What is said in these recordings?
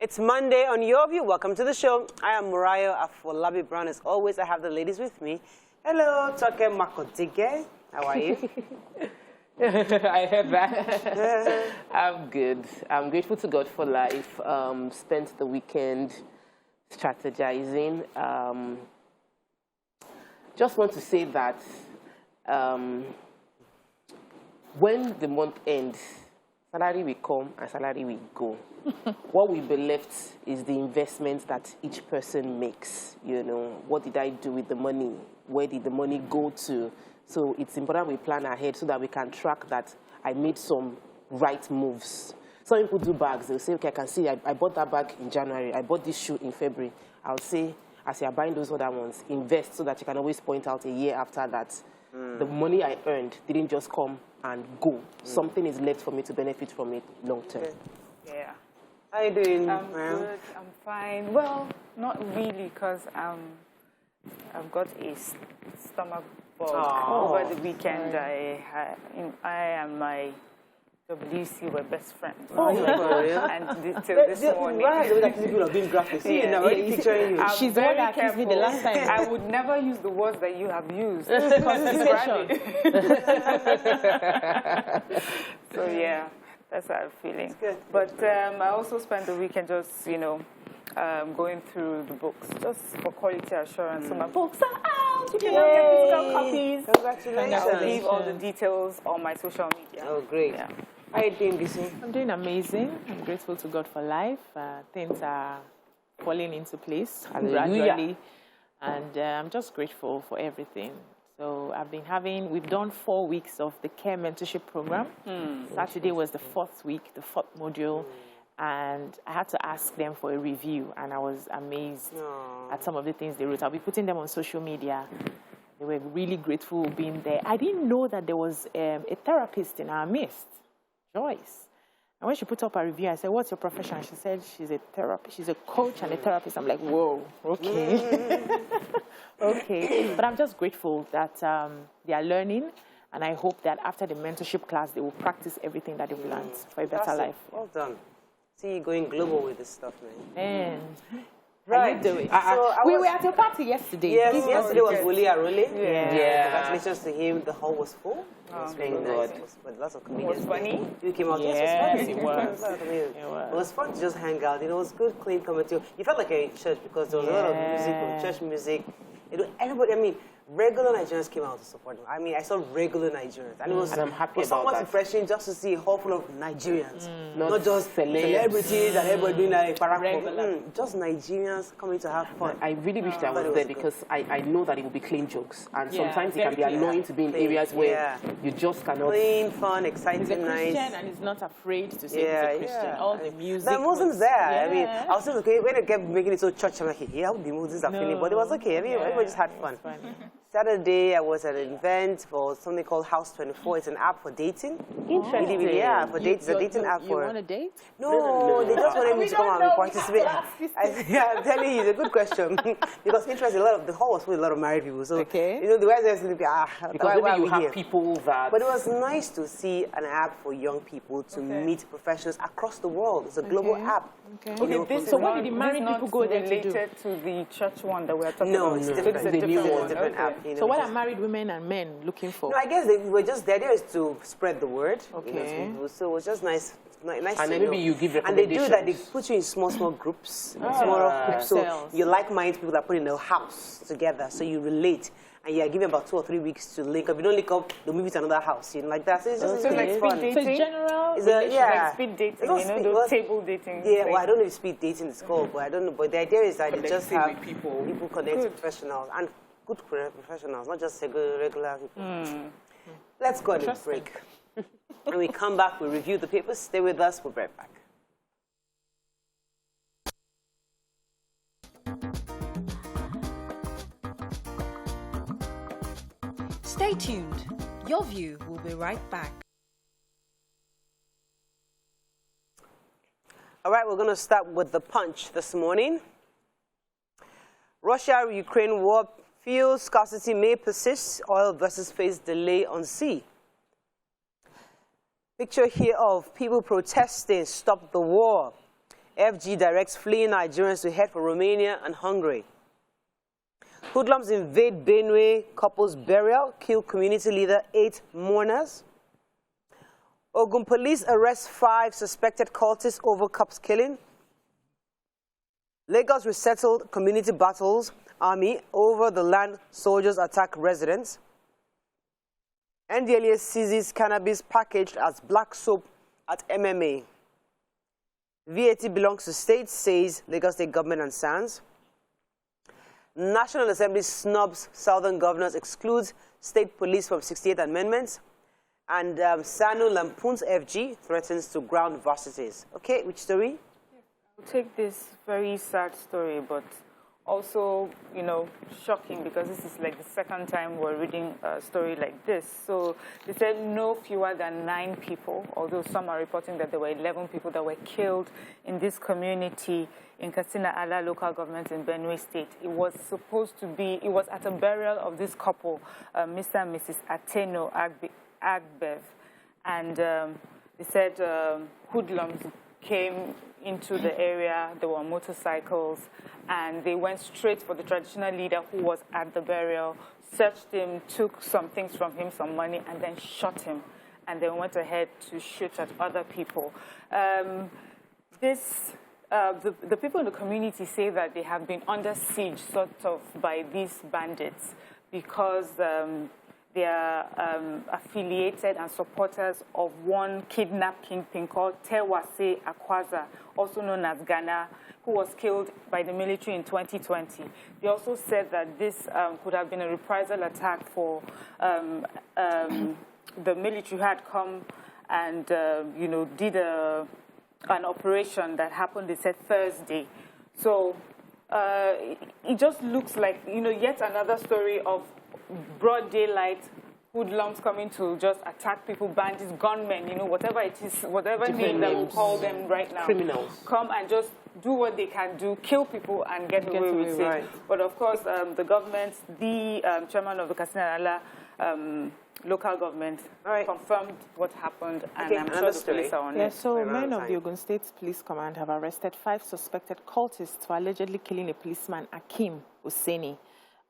It's Monday on Your View. Welcome to the show. I am Murayo Afolabi Brown. As always, I have the ladies with me. Hello, Toke Makotige. How are you? I heard that. I'm good. I'm grateful to God for life. Spent the weekend strategizing. Just want to say that when the month ends, salary will come and salary will go. What will be left is the investments that each person makes. You know, what did I do with the money? Where did the money go to? So it's important we plan ahead so that we can track that I made some right moves. Some people do bags. They'll say, okay, I can see I bought that bag in January. I bought this shoe in February. I'll say, as you're buying those other ones, invest so that you can always point out a year after that. The money I earned didn't just come and go. Something is left for me to benefit from it long term. Yeah. How are you doing? I'm good. I'm fine. Well, not really, because I've got a stomach bug over the weekend. I and my WC were best friends. Oh, yeah. And till this morning. People are being graphic. See, now I'm picturing you. She's very very careful. careful. The last time. I would never use the words that you have used. Constipation. So yeah, that's how I'm feeling. Good. But I also spent the weekend just, going through the books just for quality assurance. So my books are out. You can now get physical copies. Congratulations. And I'll leave all the details on my social media. Oh, great. Yeah. How are you doing, Gissy? I'm doing amazing. I'm grateful to God for life. Things are falling into place gradually. And I'm just grateful for everything. So we've done 4 weeks of the care mentorship program. Saturday was the 4th week, the 4th module. And I had to ask them for a review. And I was amazed at some of the things they wrote. I'll be putting them on social media. They were really grateful being there. I didn't know that there was a therapist in our midst. Joyce. And when she put up a review, I said, what's your profession? She said she's a therapist. She's a coach and a therapist. I'm like, whoa, okay. Okay. But I'm just grateful that they are learning. And I hope that after the mentorship class, they will practice everything that they've learned for a better life. Well done. See you going global with this stuff, man. Right. Do it. We were at your party yesterday. Yes, yesterday was Wuli Arole. Yeah. Congratulations to him. The hall was full. It was very good. It was with lots of comedians. Was funny? You came out. Yes, it it was. was. It was fun to just hang out. You know, it was good, clean comedy. You felt like a church because there was a lot of music, church music. Everybody, I mean, regular Nigerians came out to support them. I mean, I saw regular Nigerians. And it was, and I'm happy about somewhat that. refreshing just to see a whole full of Nigerians. Not just celebrities and everybody doing like paraphrase. Just Nigerians coming to have fun. I really wish I was there because I know that it will be clean jokes. And sometimes it can be annoying to be in areas where you just cannot. Clean, fun, exciting, He's a nice. Christian and he's not afraid to say he's a Christian. All the music. The Muslims there. I mean, I was saying, okay, when they kept making it so church, I'm like, hey, how the Muslims are feeling? But it was okay. I mean, everybody just had fun. Saturday, I was at an event for something called House 24. It's an app for dating. Interesting. Yeah, for dating. It's a dating app for... You want a date? No, they just wanted me to come out and participate. I'm telling you, it's a good question. Because interesting, the hall was full of a lot of married people. So, you know, the guys are going to be, because maybe you have people that... But it was nice to see an app for young people to meet professionals across the world. It's a global app. So what did the married people go there to do? Related to the church one that we're talking No, about? it's different. It's a different app. You know, So what are married women and men looking for? No, I guess they were just, the idea is to spread the word. Okay. You know, so it was just nice. Nice and to then maybe you give recommendations. And they do that, they put you in small groups. Smaller groups. So you like-minded people that put in a house together, so you relate. And you're given about 2 or 3 weeks to link up. If you don't link up, they'll move you to another house. You know, like that. So it's just like fun. speed So dating? general, like speed dating, those table dating. Yeah, well, I don't know if speed dating is called, but I don't know. But the idea is that you just have people connect to professionals and good professionals, not just regular people. Let's go on a break. When we come back, we'll review the papers. Stay with us. We'll be right back. Stay tuned. Your View will be right back. All right, we're going to start with the punch this morning. Russia-Ukraine war, fuel scarcity may persist. Oil vessels face delay on sea. Picture here of people protesting, stop the war. FG directs fleeing Nigerians to head for Romania and Hungary. Hoodlums invade Benue couple's burial, kill community leader, 8 mourners. Ogun police arrest 5 suspected cultists over cops killing. Lagos resettled community battles, army over the land soldiers attack residents. NDLEA seizes cannabis packaged as black soap at MMA. VAT belongs to state, says Lagos State government and SANS. National Assembly snubs Southern governors, excludes state police from 68th amendments. And Sanu lampoons FG, threatens to ground varsities. Okay, which story? I'll take this very sad story, but also, you know, shocking, because this is like the second time we're reading a story like this. So they said no fewer than 9 people, although some are reporting that there were 11 people that were killed in this community in Katsina Ala local government in Benue State. It was supposed to be, it was at a burial of this couple, Mr. and Mrs. Ateno Agbev. And they said hoodlums came into the area, there were motorcycles, and they went straight for the traditional leader who was at the burial, searched him, took some things from him, some money, and then shot him, and then went ahead to shoot at other people. The people in the community say that they have been under siege, sort of, by these bandits because they are affiliated and supporters of one kidnapped kingpin called Tewase Akwaza, also known as Ghana, who was killed by the military in 2020. They also said that this could have been a reprisal attack for the military who had come and you know, did an operation that happened, they said, Thursday. So it just looks like, you know, yet another story of broad daylight, hoodlums coming to just attack people, bandits, gunmen, you know, whatever it is, whatever name that we call them right now. Criminals. Come and just do what they can do, kill people and get away with it. But of course, the government, the chairman of the Katsina Ala local government confirmed what happened, and I'm sure the police are on it. So men of the Ogun State Police Command have arrested 5 suspected cultists for allegedly killing a policeman, Akim Hussaini.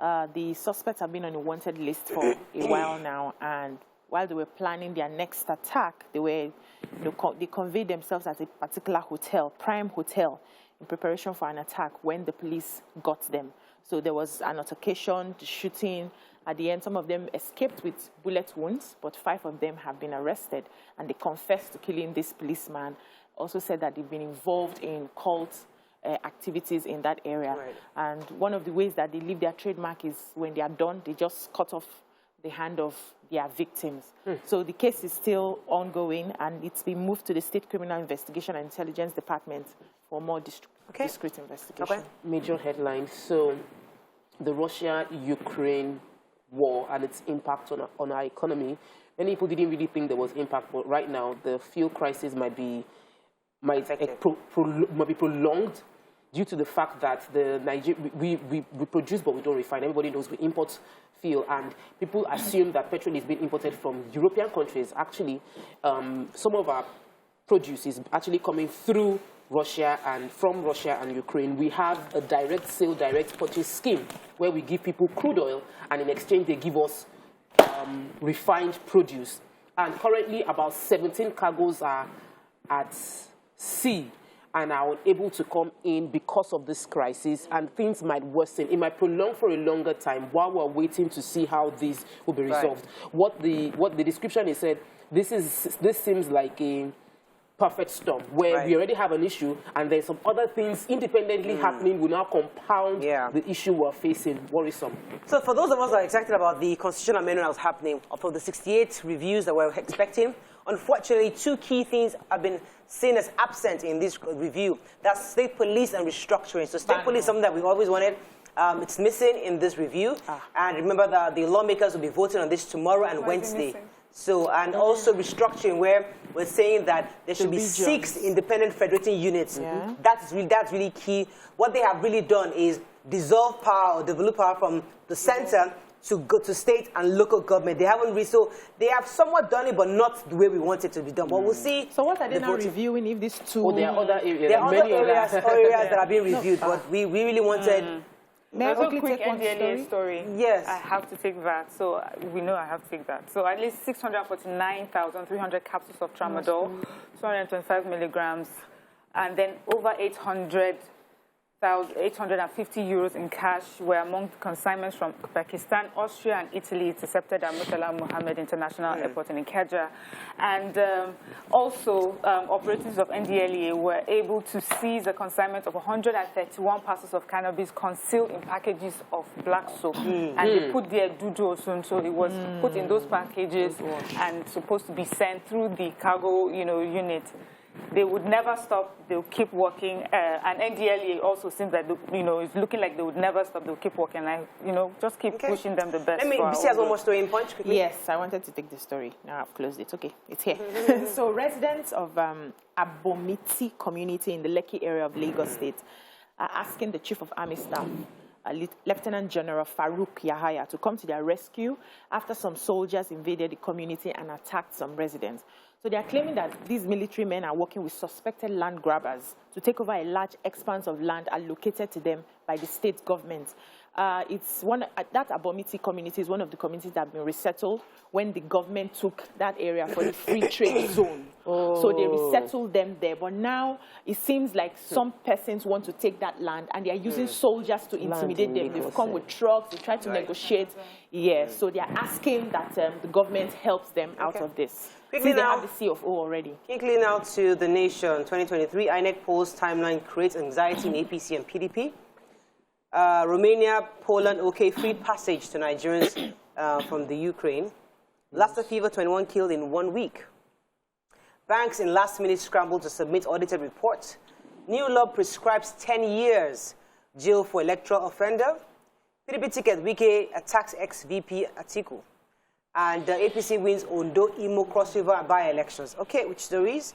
The suspects have been on a wanted list for a while now, and while they were planning their next attack, they conveyed themselves at a particular hotel, Prime Hotel, in preparation for an attack when the police got them. So there was an altercation, the shooting. At the end, some of them escaped with bullet wounds, but 5 of them have been arrested, and they confessed to killing this policeman. Also said that they've been involved in cult activities in that area. And one of the ways that they leave their trademark is when they are done, they just cut off the hand of their victims. So the case is still ongoing, and it's been moved to the State Criminal Investigation and Intelligence Department for more discreet investigation. Major headlines. So the Russia-Ukraine war and its impact on our economy. Many people didn't really think there was impact, but right now the fuel crisis might be prolonged due to the fact that we produce but we don't refine. Everybody knows we import fuel, and people assume that petrol is being imported from European countries. Actually, some of our produce is actually coming through Russia and from Russia and Ukraine. We have a direct sale, direct purchase scheme where we give people crude oil, and in exchange they give us refined produce. And currently about 17 cargoes are at sea and are unable to come in because of this crisis, and things might worsen. It might prolong for a longer time while we're waiting to see how this will be resolved. What the description is said, this seems like a perfect storm where we already have an issue, and there's some other things independently happening will now compound the issue we're facing. Worrisome. So for those of us that are excited about the constitutional amendment that was happening, of the 68 reviews that we're expecting, unfortunately 2 key things have been seen as absent in this review. That's state police and restructuring. So state police is something that we've always wanted. It's missing in this review. And remember that the lawmakers will be voting on this tomorrow and Wednesday. So, and also restructuring, where we're saying that there should be 6 independent federating units. That's really key. What they have really done is dissolve power or develop power from the center to go to state and local government. They haven't really, so they have somewhat done it, but not the way we want it to be done. But we'll see. So what are they now reviewing if these two? There are other areas. There are other areas that are being reviewed, but we really wanted. There's a quick NDLEA story. Yes. I have to take that. So we know I have to take that. So at least 649,300 capsules of tramadol, 225 milligrams, and then over 850 euros in cash were among the consignments from Pakistan, Austria, and Italy intercepted at Murtala Mohammed International Airport in Ikeja. And also, operatives of NDLEA were able to seize a consignment of 131 parcels of cannabis concealed in packages of black soap. And they put their dudu soon, so it was put in those packages and supposed to be sent through the cargo, unit. They would never stop. They'll keep working. And NDLEA also seems that, it's looking like they would never stop. They'll keep working. Just keep pushing them the best. Let me see as one more story in Punch quickly. Yes, I wanted to take the story. Now I've closed it. Okay, it's here. So residents of Abomiti community in the Lekki area of Lagos State are asking the Chief of Army Staff, Lieutenant General Farouk Yahaya, to come to their rescue after some soldiers invaded the community and attacked some residents. So they are claiming that these military men are working with suspected land grabbers to take over a large expanse of land allocated to them by the state government. That Abomiti community is one of the communities that have been resettled when the government took that area for the free trade zone. So they resettled them there. But now it seems like some persons want to take that land and they are using soldiers to intimidate them. They've come with trucks, they try to negotiate. Yes, so they are asking that the government helps them out of this. Quickly They now, have the C of O already. Quickly now to the nation. 2023 INEC polls timeline creates anxiety in APC and PDP. Romania, Poland, okay, free passage to Nigerians from the Ukraine. Lassa fever, 21 killed in 1 week. Banks in last-minute scramble to submit audited reports. New law prescribes 10 years jail for electoral offender. PDP ticket, Wike attacks ex-VP Atiku. And APC wins Ondo, Imo, Cross River by-elections. Okay, which stories?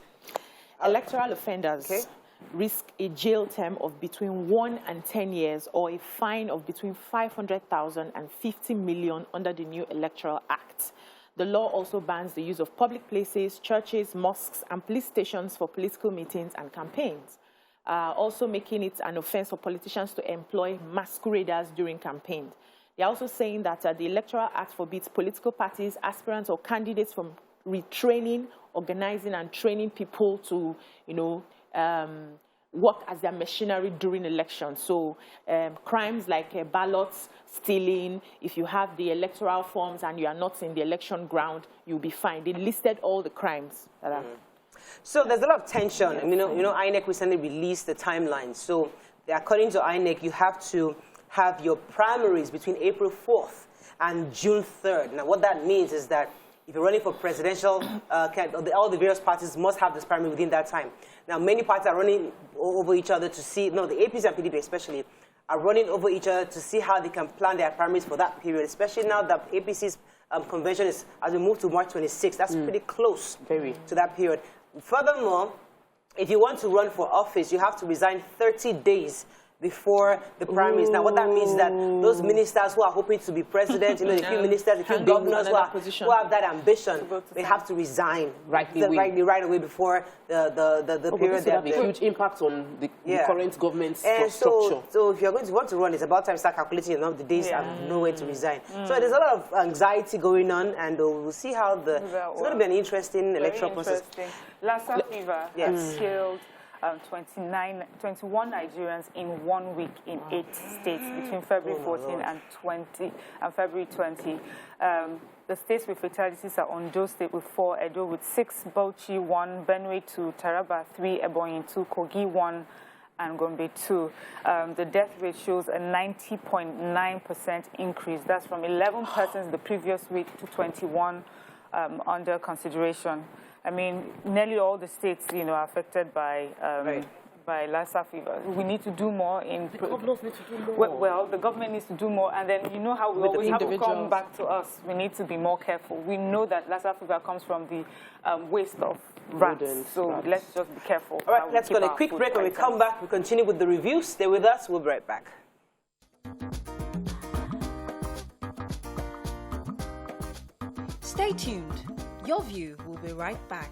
Electoral offenders risk a jail term of between 1 and 10 years or a fine of between 500,000 and 50 million under the new Electoral Act. The law also bans the use of public places, churches, mosques, and police stations for political meetings and campaigns, also making it an offense for politicians to employ masqueraders during campaigns. They're also saying that the Electoral Act forbids political parties, aspirants, or candidates from retraining, organizing, and training people to, work as their machinery during elections. So crimes like ballots, stealing, if you have the electoral forms and you are not in the election ground, you'll be fined. They listed all the crimes that are. So there's a lot of tension. Yes. INEC recently released the timeline. So according to INEC, you have to have your primaries between April 4th and June 3rd. Now, what that means is that if you're running for presidential, all the various parties must have this primary within that time. Now, many parties are running over each other to see, the APC and PDP especially, are running over each other to see how they can plan their primaries for that period, especially now that APC's convention is, as we move to March 26th, that's pretty close to that period. Furthermore, if you want to run for office, you have to resign 30 days before the primaries. Now, what that means is that those ministers who are hoping to be president, the few ministers, the few governors who have that ambition, they have to resign right away before the period. That have a huge impact on the current government's structure. So if you're going to want to run, it's about time to start calculating the days and know when to resign. So there's a lot of anxiety going on, and we'll see how it's going to be an interesting electoral process. Lassa fever has killed 21 Nigerians in 1 week in 8 states between February 14 and February 20. The states with fatalities are Ondo State with 4, Edo with 6, Bauchi 1, Benue 2, Taraba 3, Ebonyi 2, Kogi 1, and Gombe 2. The death rate shows a 90.9% increase. That's from 11 persons the previous week to 21 under consideration. I mean, nearly all the states, are affected by Lassa fever. We need to do more in. The governors need to do more. Well, the government needs to do more, and then how we always have to come back to us. We need to be more careful. We know that Lassa fever comes from the waste of rats, so let's just be careful. All right, let's go to a quick break. When we come back, we continue with the review. Stay with us. We'll be right back. Stay tuned. Your View will be right back.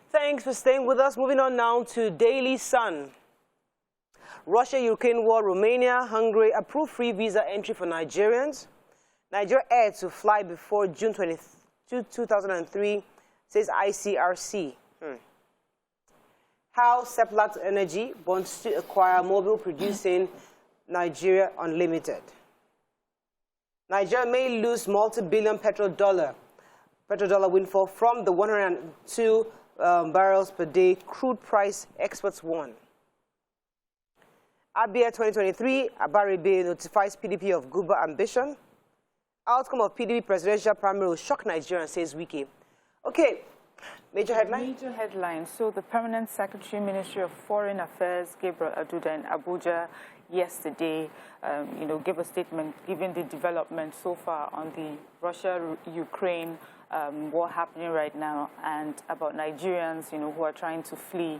Thanks for staying with us. Moving on now to Daily Sun. Russia-Ukraine war, Romania, Hungary approve free visa entry for Nigerians. Nigeria Air to fly before June 22, 2003, says ICRC. How Seplat Energy wants to acquire Mobil producing Nigeria Unlimited. Nigeria may lose multi-billion petrodollar windfall from the 102 barrels per day crude price, experts warn. Abia 2023, Abaribe notifies PDP of Guba ambition. Outcome of PDP presidential primary will shock Nigerians, says Wiki. Okay, major headline? Major headline. So the Permanent Secretary, Ministry of Foreign Affairs, Gabriel Aduda in Abuja yesterday, gave a statement giving the development so far on the Russia-Ukraine war happening right now and about Nigerians, who are trying to flee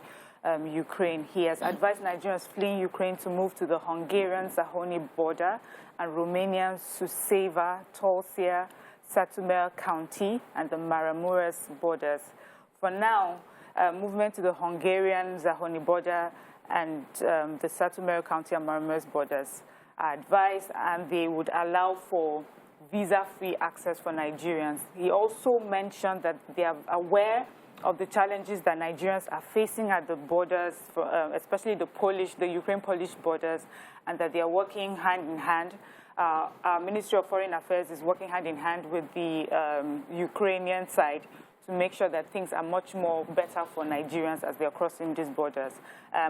Ukraine. He has advised Nigerians fleeing Ukraine to move to the Hungarian-Zahoni border and Romanian Suceava, Tulcea, Satu County and the Maramureș borders. For now, movement to the Hungarian-Zahoni border and the Satu County and Maramureș borders are advised, and they would allow for visa-free access for Nigerians. He also mentioned that they are aware of the challenges that Nigerians are facing at the borders, especially the Ukraine-Polish borders, and that they are working hand in hand. Our Ministry of Foreign Affairs is working hand in hand with the Ukrainian side to make sure that things are much more better for Nigerians as they are crossing these borders.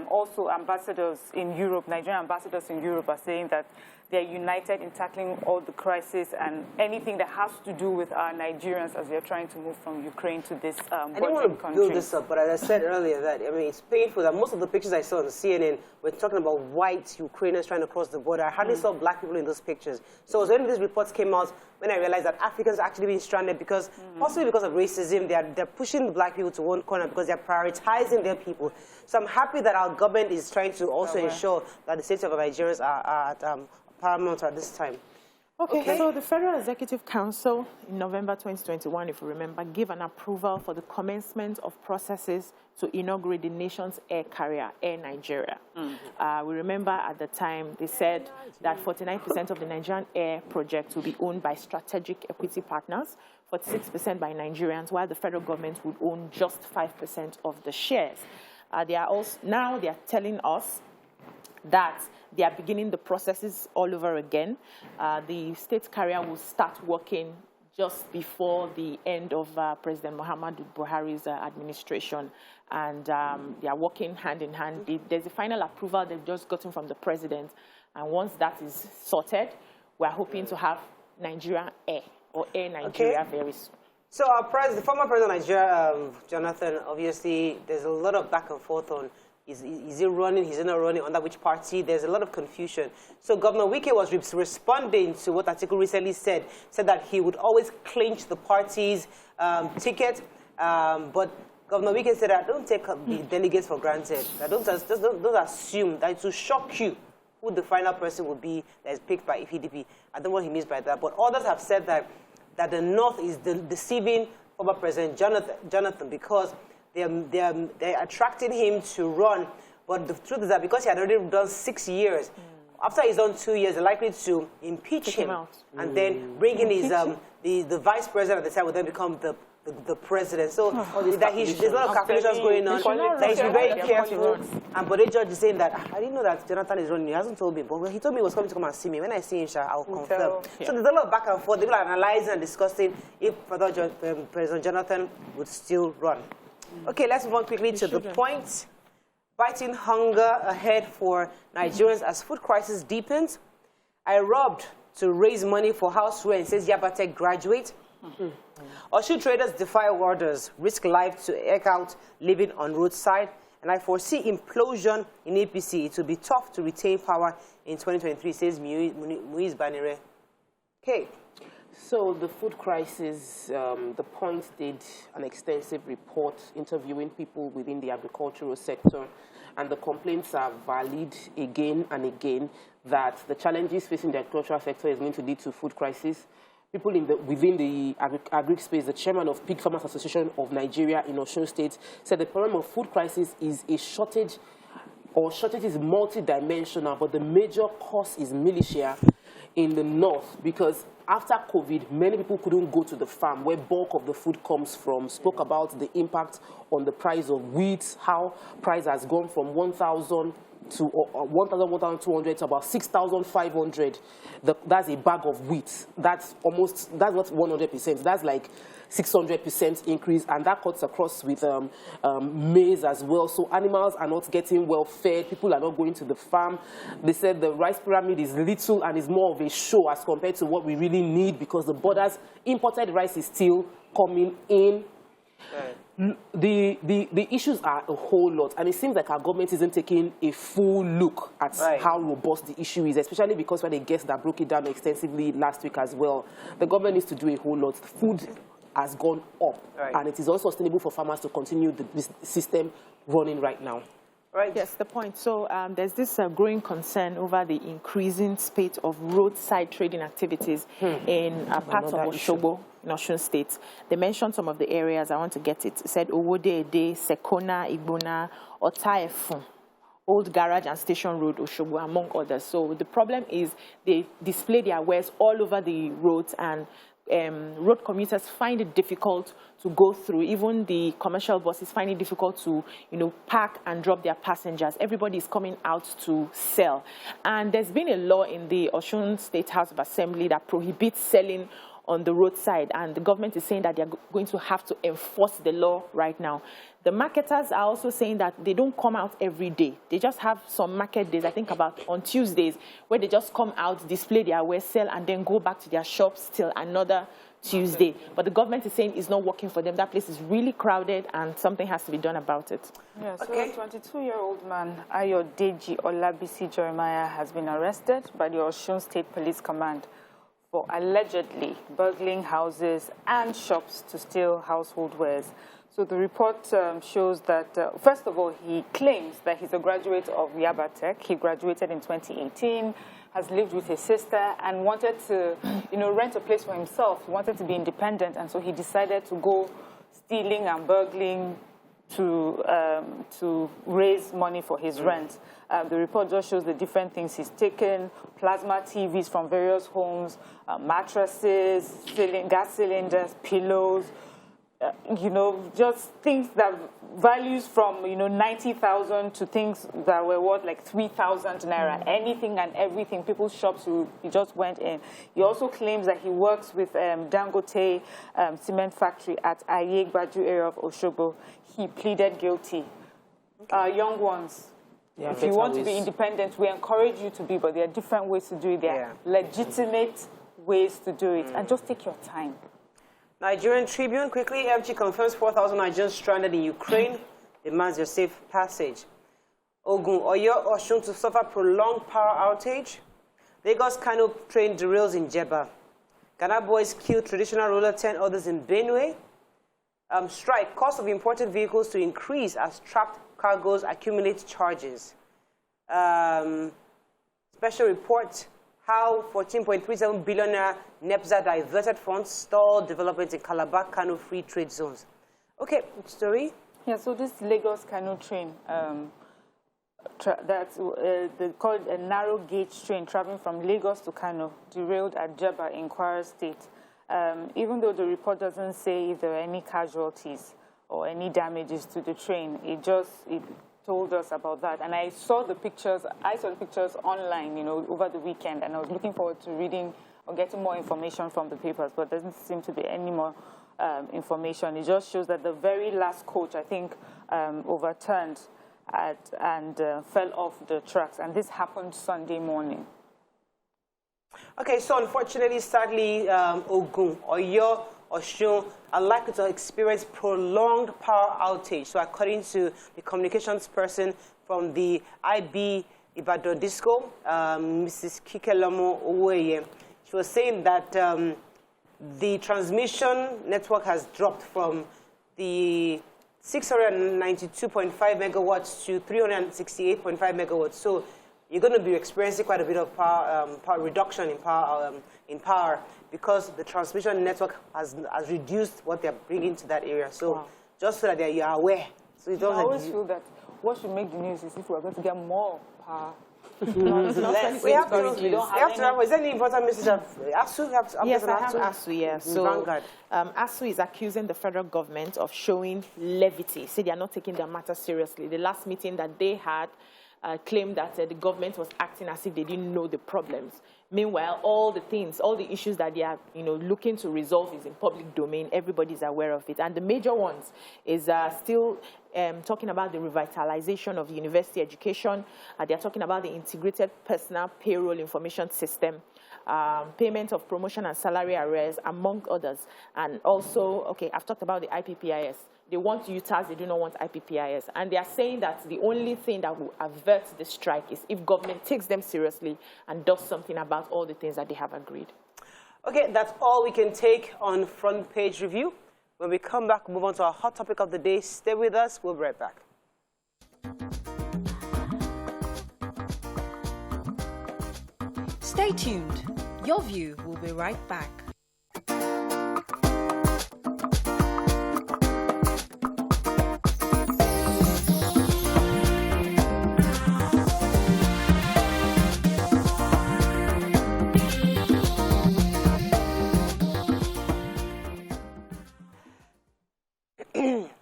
Also, ambassadors in Europe, Nigerian ambassadors in Europe are saying that they are united in tackling all the crisis and anything that has to do with our Nigerians as they are trying to move from Ukraine to this I didn't want to build this up, but as I said earlier, that it's painful that most of the pictures I saw on CNN were talking about white Ukrainians trying to cross the border. I hardly saw black people in those pictures. So when these reports came out, when I realized that Africans are actually being stranded because, possibly because of racism, they're pushing the black people to one corner because they're prioritizing their people. So I'm happy that our government is trying to also ensure that the safety of Nigerians are at paramount at this time. Okay, so the Federal Executive Council in November 2021, if you remember, gave an approval for the commencement of processes to inaugurate the nation's air carrier, Air Nigeria. We remember at the time they said that 49% of the Nigerian Air project will be owned by strategic equity partners, 46% by Nigerians, while the federal government would own just 5% of the shares. They are telling us that they are beginning the processes all over again. The state carrier will start working just before the end of President Muhammadu Buhari's administration. And they are working hand in hand. There's a final approval they've just gotten from the president. And once that is sorted, we're hoping to have Nigeria Air, or Air Nigeria very soon. So our the former president of Nigeria, Jonathan, obviously there's a lot of back and forth on is he running, is he not running, under which party? There's a lot of confusion. So Governor Wike was responding to what Atiku recently said that he would always clinch the party's ticket. But Governor Wike said that don't take the delegates for granted. Don't assume that it will shock you who the final person will be that is picked by PDP. I don't know what he means by that. But others have said that the North is deceiving former President Jonathan because they're attracting him to run. But the truth is that because he had already done 6 years, after he's done 2 years, they're likely to impeach him and then bring in his, the vice president at the time will then become the president. So that there's a lot of calculations going on. That he should be very careful. And but the judge is saying that, I didn't know that Jonathan is running. He hasn't told me. But he told me he was coming to come and see me. When I see him, I'll confirm. So there's a lot of back and forth. People are analyzing and discussing if President Jonathan would still run. Okay, let's move on quickly to the point. Biting hunger ahead for Nigerians as food crisis deepens. I robbed to raise money for house rent, says Yabatech graduate. Oshu traders defy orders, risk life to eke out living on roadside. and I foresee implosion in APC. It will be tough to retain power in 2023, says Muiz Banire. Okay. So the food crisis, the Point did an extensive report interviewing people within the agricultural sector, and the complaints are valid again and again that the challenges facing the agricultural sector is going to lead to food crisis. People within the agri space, the chairman of Pig Farmers Association of Nigeria in Osun State said the problem of food crisis is a shortage, or shortage is multidimensional, but the major cause is militia in the north, because after COVID, many people couldn't go to the farm where bulk of the food comes from. Spoke about the impact on the price of wheat, how price has gone from 1,000 to 1,200 to about 6,500. That's a bag of wheat. That's not 100%. That's like 600% increase, and that cuts across with maize as well. So animals are not getting well fed. People are not going to the farm. They said the rice pyramid is little and is more of a show as compared to what we really need, because the borders, imported rice is still coming in. The issues are a whole lot, and it seems like our government isn't taking a full look at how robust the issue is, especially because when they guests that broke it down extensively last week as well. The government needs to do a whole lot. Food has gone up, and it is also sustainable for farmers to continue the system running right now. Right. Yes, the point. So there's this growing concern over the increasing spate of roadside trading activities in parts of Osogbo, in Osun State. They mentioned some of the areas. I want to get it. It said Owode-Ede, Sekona, Igbona, Otaefun, Old Garage and Station Road, Osogbo, among others. So the problem is they display their wares all over the roads, and road commuters find it difficult to go through. Even the commercial buses find it difficult to, park and drop their passengers. Everybody is coming out to sell. And there's been a law in the Osun State House of Assembly that prohibits selling on the roadside, and the government is saying that they're going to have to enforce the law right now. The marketers are also saying that they don't come out every day. They just have some market days, I think about on Tuesdays, where they just come out, display their wares, sell, and then go back to their shops till another Tuesday. But the government is saying it's not working for them. That place is really crowded, and something has to be done about it. Yeah, so a 22-year-old man, Ayodeji Olabisi Jeremiah, has been arrested by the Osun State Police Command for allegedly burgling houses and shops to steal household wares. So the report shows that, first of all, he claims that he's a graduate of Yaba Tech. He graduated in 2018, has lived with his sister, and wanted to, rent a place for himself. He wanted to be independent, and so he decided to go stealing and burgling to raise money for his rent. The report just shows the different things he's taken: plasma TVs from various homes, mattresses, gas cylinders, pillows, just things that values from, 90,000 to things that were worth like 3,000 naira, anything and everything. People's shops, he just went in. He also claims that he works with Dangote cement factory at Ayegbaju area of Osogbo. He pleaded guilty. Young ones, if you want to be independent, we encourage you to be, but there are different ways to do it. There are legitimate ways to do it, and just take your time. Nigerian Tribune, quickly, FG confirms 4,000 Nigerians stranded in Ukraine, demands your safe passage. Ogun, Oyo, Osun to suffer prolonged power outage. Lagos Kano train derails in Jebba. Ghana boys kill traditional ruler, 10 others in Benue. Strike, cost of imported vehicles to increase as trapped cargoes accumulate charges. Special report, how 14.37 billion NEPZA diverted funds stalled development in Calabar, Kano free trade zones. Okay, story? Yeah, so this Lagos Kano train, they call it a narrow gauge train traveling from Lagos to Kano, derailed at Jebba in Kwara State. Even though the report doesn't say if there are any casualties or any damages to the train, it told us about that. And I saw the pictures online, over the weekend, and I was looking forward to reading or getting more information from the papers, but there doesn't seem to be any more information. It just shows that the very last coach, I think, overturned and fell off the tracks, and this happened Sunday morning. Okay, so unfortunately, sadly, Ogun, Oyo, Osun are likely to experience prolonged power outage. So according to the communications person from the IB Ibadan Disco, Mrs. Kikelomo Oweye, she was saying that the transmission network has dropped from the 692.5 megawatts to 368.5 megawatts. So you're going to be experiencing quite a bit of power reduction in power because the transmission network has reduced what they're bringing to that area. So just so that you are aware. So you don't I always feel that what should make the news is if we're going to get more power. We have to is there any important message of ASU? Yes, I have ASU, yes. So ASU is accusing the federal government of showing levity. Say they are not taking their matter seriously. The last meeting that they had claimed that the government was acting as if they didn't know the problems. Meanwhile, all the issues that they are, looking to resolve is in public domain. Everybody's aware of it. And the major ones is still talking about the revitalization of university education. They are talking about the integrated personal payroll information system, payment of promotion and salary arrears, among others. And also, okay, I've talked about the IPPIS. They want UTAS, they do not want IPPIS. And they are saying that the only thing that will avert the strike is if government takes them seriously and does something about all the things that they have agreed. Okay, that's all we can take on Front Page Review. When we come back, we'll move on to our hot topic of the day. Stay with us. We'll be right back. Stay tuned. Your View will be right back.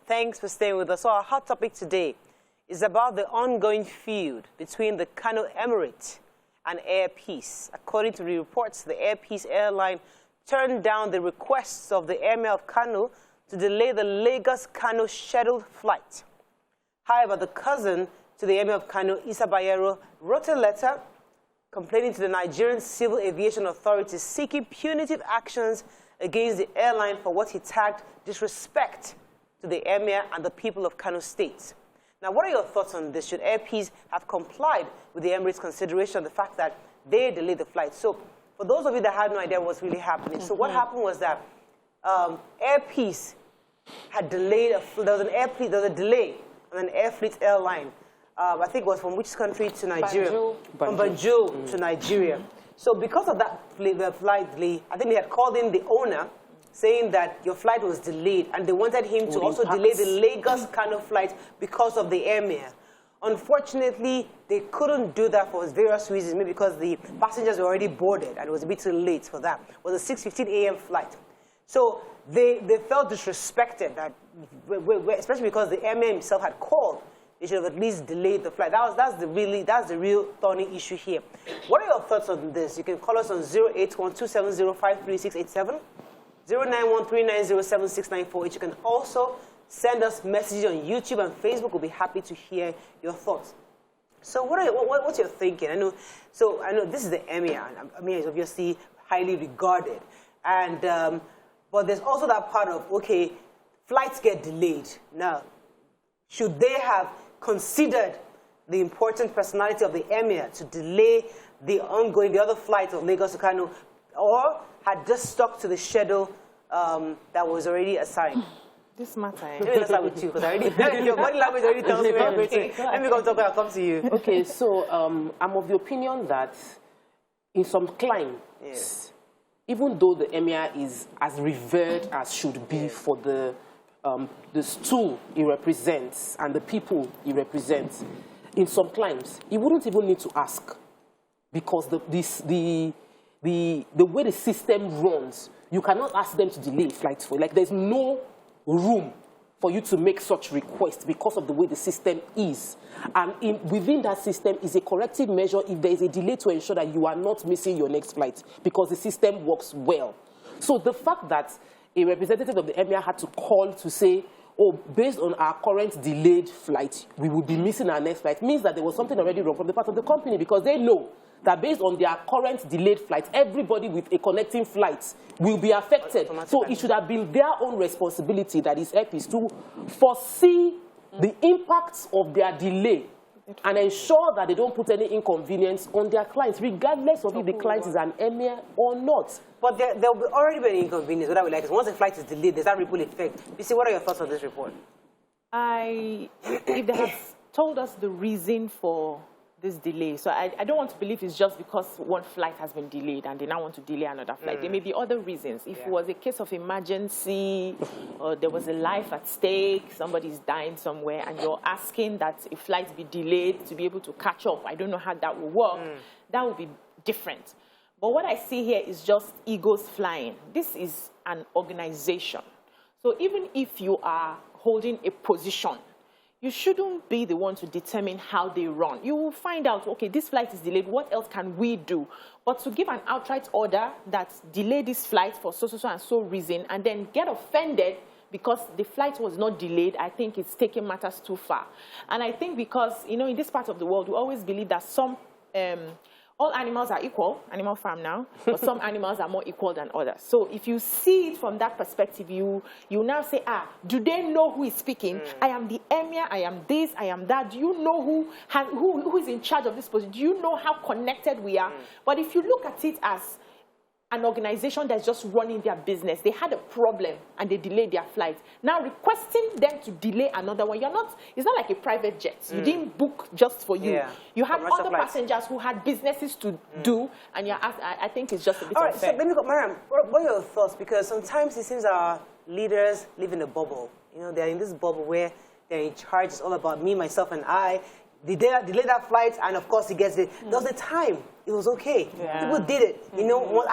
Thanks for staying with us. So our hot topic today is about the ongoing feud between the Kano Emirate and Air Peace. According to the reports, the Air Peace airline turned down the requests of the Emir of Kano to delay the Lagos-Kano scheduled flight. However, the cousin to the Emir of Kano, Issa Bayero, wrote a letter complaining to the Nigerian Civil Aviation Authorities seeking punitive actions against the airline for what he tagged disrespect to the Emir and the people of Kano State. Now, what are your thoughts on this? Should Air Peace have complied with the Emirates' consideration of the fact that they delayed the flight? So, for those of you that had no idea what's really happening, so what happened was that Air Peace had delayed, there was a delay on an Air Fleet airline. I think it was from which country to Nigeria? From Banjul to Nigeria. So because of that flight delay, I think they had called in the owner saying that your flight was delayed, and they wanted him to also delay the Lagos-Kano flight because of the Emir. Unfortunately, they couldn't do that for various reasons, maybe because the passengers were already boarded, and it was a bit too late for that. It was a 6:15 a.m. flight. So they felt disrespected, that, especially because the Emir himself had called. They should have at least delayed the flight. That's the real thorny issue here. What are your thoughts on this? You can call us on 081-270-53687. 09139076948. You can also send us messages on YouTube and Facebook. We'll be happy to hear your thoughts. So what's your thinking? I know this is the Emir. Emir is obviously highly regarded, and but there's also that part of, okay, flights get delayed. Now, should they have considered the important personality of the Emir to delay the other flight of Lagos to Kano, or had just stuck to the schedule that was already assigned? This matter. Let me start with you, because your body language already tells me everything. Let me come talk. I'll come to you. Okay, so I'm of the opinion that in some climes, even though the Emir is as revered as should be for the stool he represents and the people he represents, in some climes, he wouldn't even need to ask, because the way the system runs, you cannot ask them to delay flights for. Like, there's no room for you to make such requests because of the way the system is. And within that system is a corrective measure if there is a delay to ensure that you are not missing your next flight, because the system works well. So the fact that a representative of the Emir had to call to say, oh, based on our current delayed flight, we will be missing our next flight, means that there was something already wrong from the part of the company, because they know that based on their current delayed flights, everybody with a connecting flight will be affected. So it should have been their own responsibility, that is Airpeace, to foresee the impacts of their delay and ensure that they don't put any inconvenience on their clients, regardless of if the client is an emir or not. But there will already be an inconvenience, whether we like it. Once the flight is delayed, there's that ripple effect. You see, what are your thoughts on this report? If they have told us the reason for this delay, so I don't want to believe it's just because one flight has been delayed and they now want to delay another flight. There may be other reasons. If it was a case of emergency or there was a life at stake, somebody's dying somewhere, and you're asking that a flight be delayed to be able to catch up, I don't know how that will work. That would be different. But what I see here is just egos flying. This is an organization. So even if you are holding a position, you shouldn't be the one to determine how they run. You will find out, okay, this flight is delayed, what else can we do? But to give an outright order that delay this flight for so and so reason and then get offended because the flight was not delayed, I think it's taking matters too far. And I think because, you know, in this part of the world, we always believe that all animals are equal, animal farm now, but some animals are more equal than others. So if you see it from that perspective, you now say, do they know who is speaking? I am the emir, I am this, I am that. Do you know who is in charge of this position? Do you know how connected we are? But if you look at it as an organization that's just running their business, they had a problem and they delayed their flight. Now requesting them to delay another one, it's not like a private jet. You didn't book just for you. You had other passengers who had businesses to do, and you're asked, I think it's just a bit unfair. All right, so let me go, Mariam, what are your thoughts? Because sometimes it seems our leaders live in a bubble. You know, they're in this bubble where they're in charge. It's all about me, myself, and I. They delay that flight, and of course he gets it. There was a time it was okay. People did it. You know,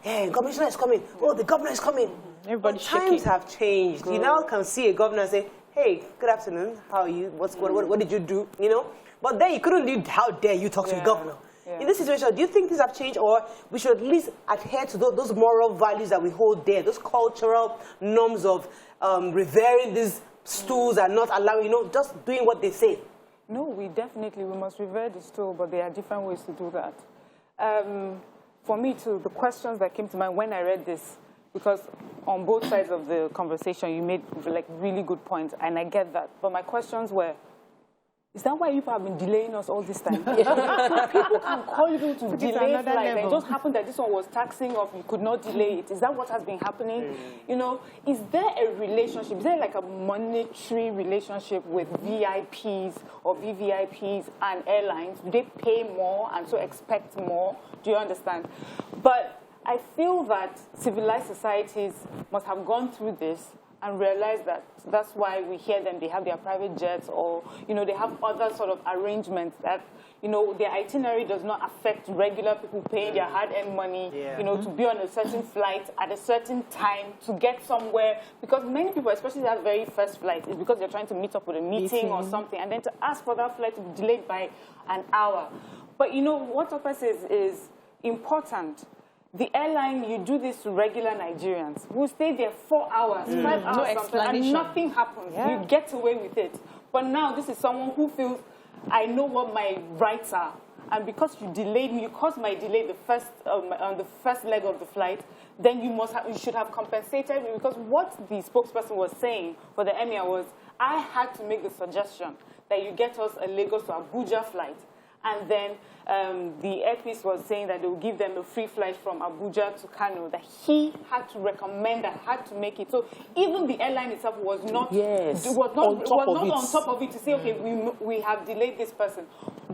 hey, commissioner is coming. Oh, the governor is coming. Everybody's times have changed. You now can see a governor and say, hey, good afternoon. How are you? What did you do? You know, but then you couldn't leave. How dare you talk to the governor? In this situation, do you think things have changed, or we should at least adhere to those moral values that we hold there, those cultural norms of revering these stools and not allowing, you know, just doing what they say? No, we must revere the stool, but there are different ways to do that. For me, too, the questions that came to mind when I read this, because on both sides of the conversation, you made like really good points, and I get that. But my questions were, is that why people have been delaying us all this time? People can call you to delay flights. It just happened that this one was taxing or you could not delay it. Is that what has been happening? You know, is there a relationship? Is there like a monetary relationship with VIPs or VVIPs and airlines? Do they pay more and so expect more? Do you understand? But I feel that civilized societies must have gone through this and realize that that's why we hear them. They have their private jets, or, you know, they have other sort of arrangements that, you know, their itinerary does not affect regular people paying their hard-earned money, you know, to be on a certain flight at a certain time to get somewhere. Because many people, especially that very first flight, is because they're trying to meet up with a meeting or something, and then to ask for that flight to be delayed by an hour. But, you know, what Opa says is important. The airline, you do this to regular Nigerians who stay there 4 hours, 5 hours, and nothing happens. You get away with it. But now this is someone who feels, I know what my rights are. And because you delayed me, you caused my delay on the first leg of the flight, then you should have compensated me. Because what the spokesperson was saying for the emir was, I had to make the suggestion that you get us a Lagos to Abuja flight. And then the Airpeace was saying that they would give them a free flight from Abuja to Kano, that he had to recommend, that had to make it. So even the airline itself was not, on top of it to say, okay, we have delayed this person.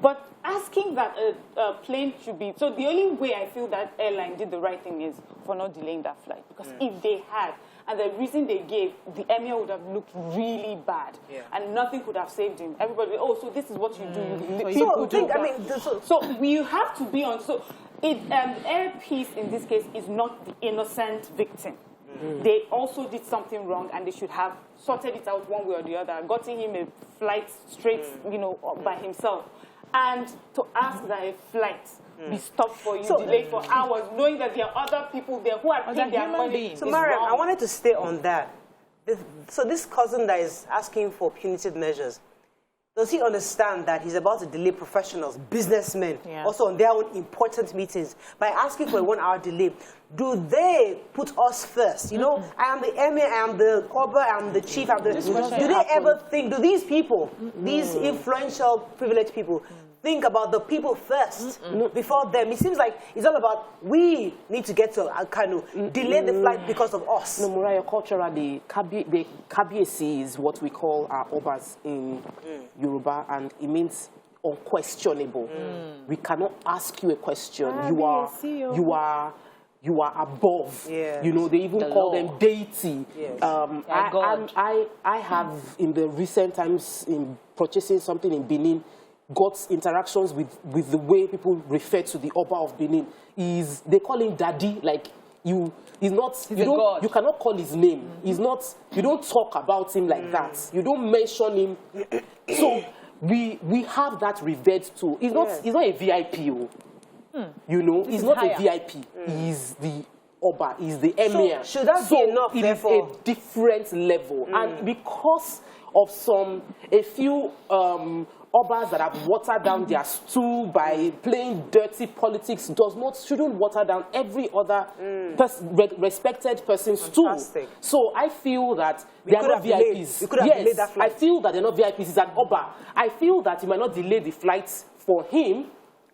But asking that a plane should be, so the only way I feel that airline did the right thing is for not delaying that flight. Because if they had, and the reason they gave, the emir would have looked really bad, and nothing could have saved him. Everybody, so this is what you do. So you have to be on. So Airpeace in this case is not the innocent victim. They also did something wrong, and they should have sorted it out one way or the other, gotten him a flight straight, you know, by himself, and to ask that a flight be stopped for you, delayed for hours, knowing that there are other people there who are paid their money. So, Mariam, I wanted to stay on that. So this cousin that is asking for punitive measures, does he understand that he's about to delay professionals, businessmen, also on their own important meetings by asking for a 1-hour delay? Do they put us first? You know, I am the emir, I am the Oba, I am the chief. Do they ever think, do these people, these influential, privileged people, think about the people first before them? It seems like it's all about, we need to get to Kano, delay the flight because of us. No, Muraya, culturally, the Kabiesi is what we call our Obas in Yoruba, and it means unquestionable. We cannot ask you a question. You are above. Yes. You know, they even call them deity. Yes. I have, in the recent times, in purchasing something in Benin, got interactions with the way people refer to the Oba of Benin. They call him Daddy, like you cannot call his name. He's not, you don't talk about him like that. You don't mention him. So we have that revered too. He's not a VIP. You know, he's not a VIP. He's the Oba, he's the Emir. So should that be enough, it is a different level. And because of a few Obas that have watered down their stool by playing dirty politics shouldn't water down every other respected person's stool. So I feel that they are not VIPs. We could have delayed that flight. I feel that they're not VIPs. It's an Oba. I feel that you might not delay the flights for him,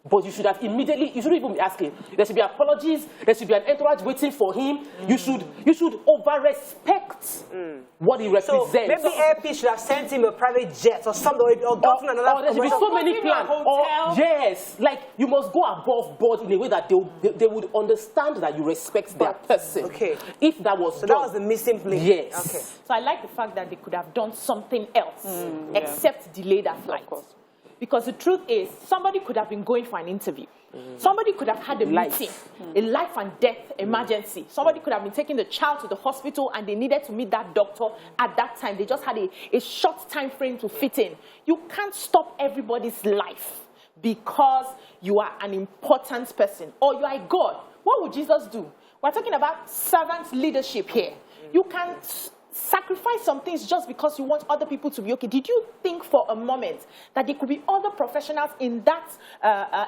but you should have immediately, you shouldn't even be asking. There should be apologies, there should be an entourage waiting for him. You should over-respect what he represents. So maybe AP should have sent him a private jet or something, or gotten another. Or there should be so many plans. Yes, like you must go above board in a way that they would understand that you respect their person. Okay. If that was that was the missing link. Yes. Okay. So I like the fact that they could have done something else except delay that flight. Because the truth is, somebody could have been going for an interview. Somebody could have had a meeting, a life and death emergency. Somebody could have been taking the child to the hospital and they needed to meet that doctor at that time. They just had a short time frame to fit in. You can't stop everybody's life because you are an important person or you are a God. What would Jesus do? We're talking about servant leadership here. You can't sacrifice some things just because you want other people to be okay. Did you think for a moment that there could be other professionals in that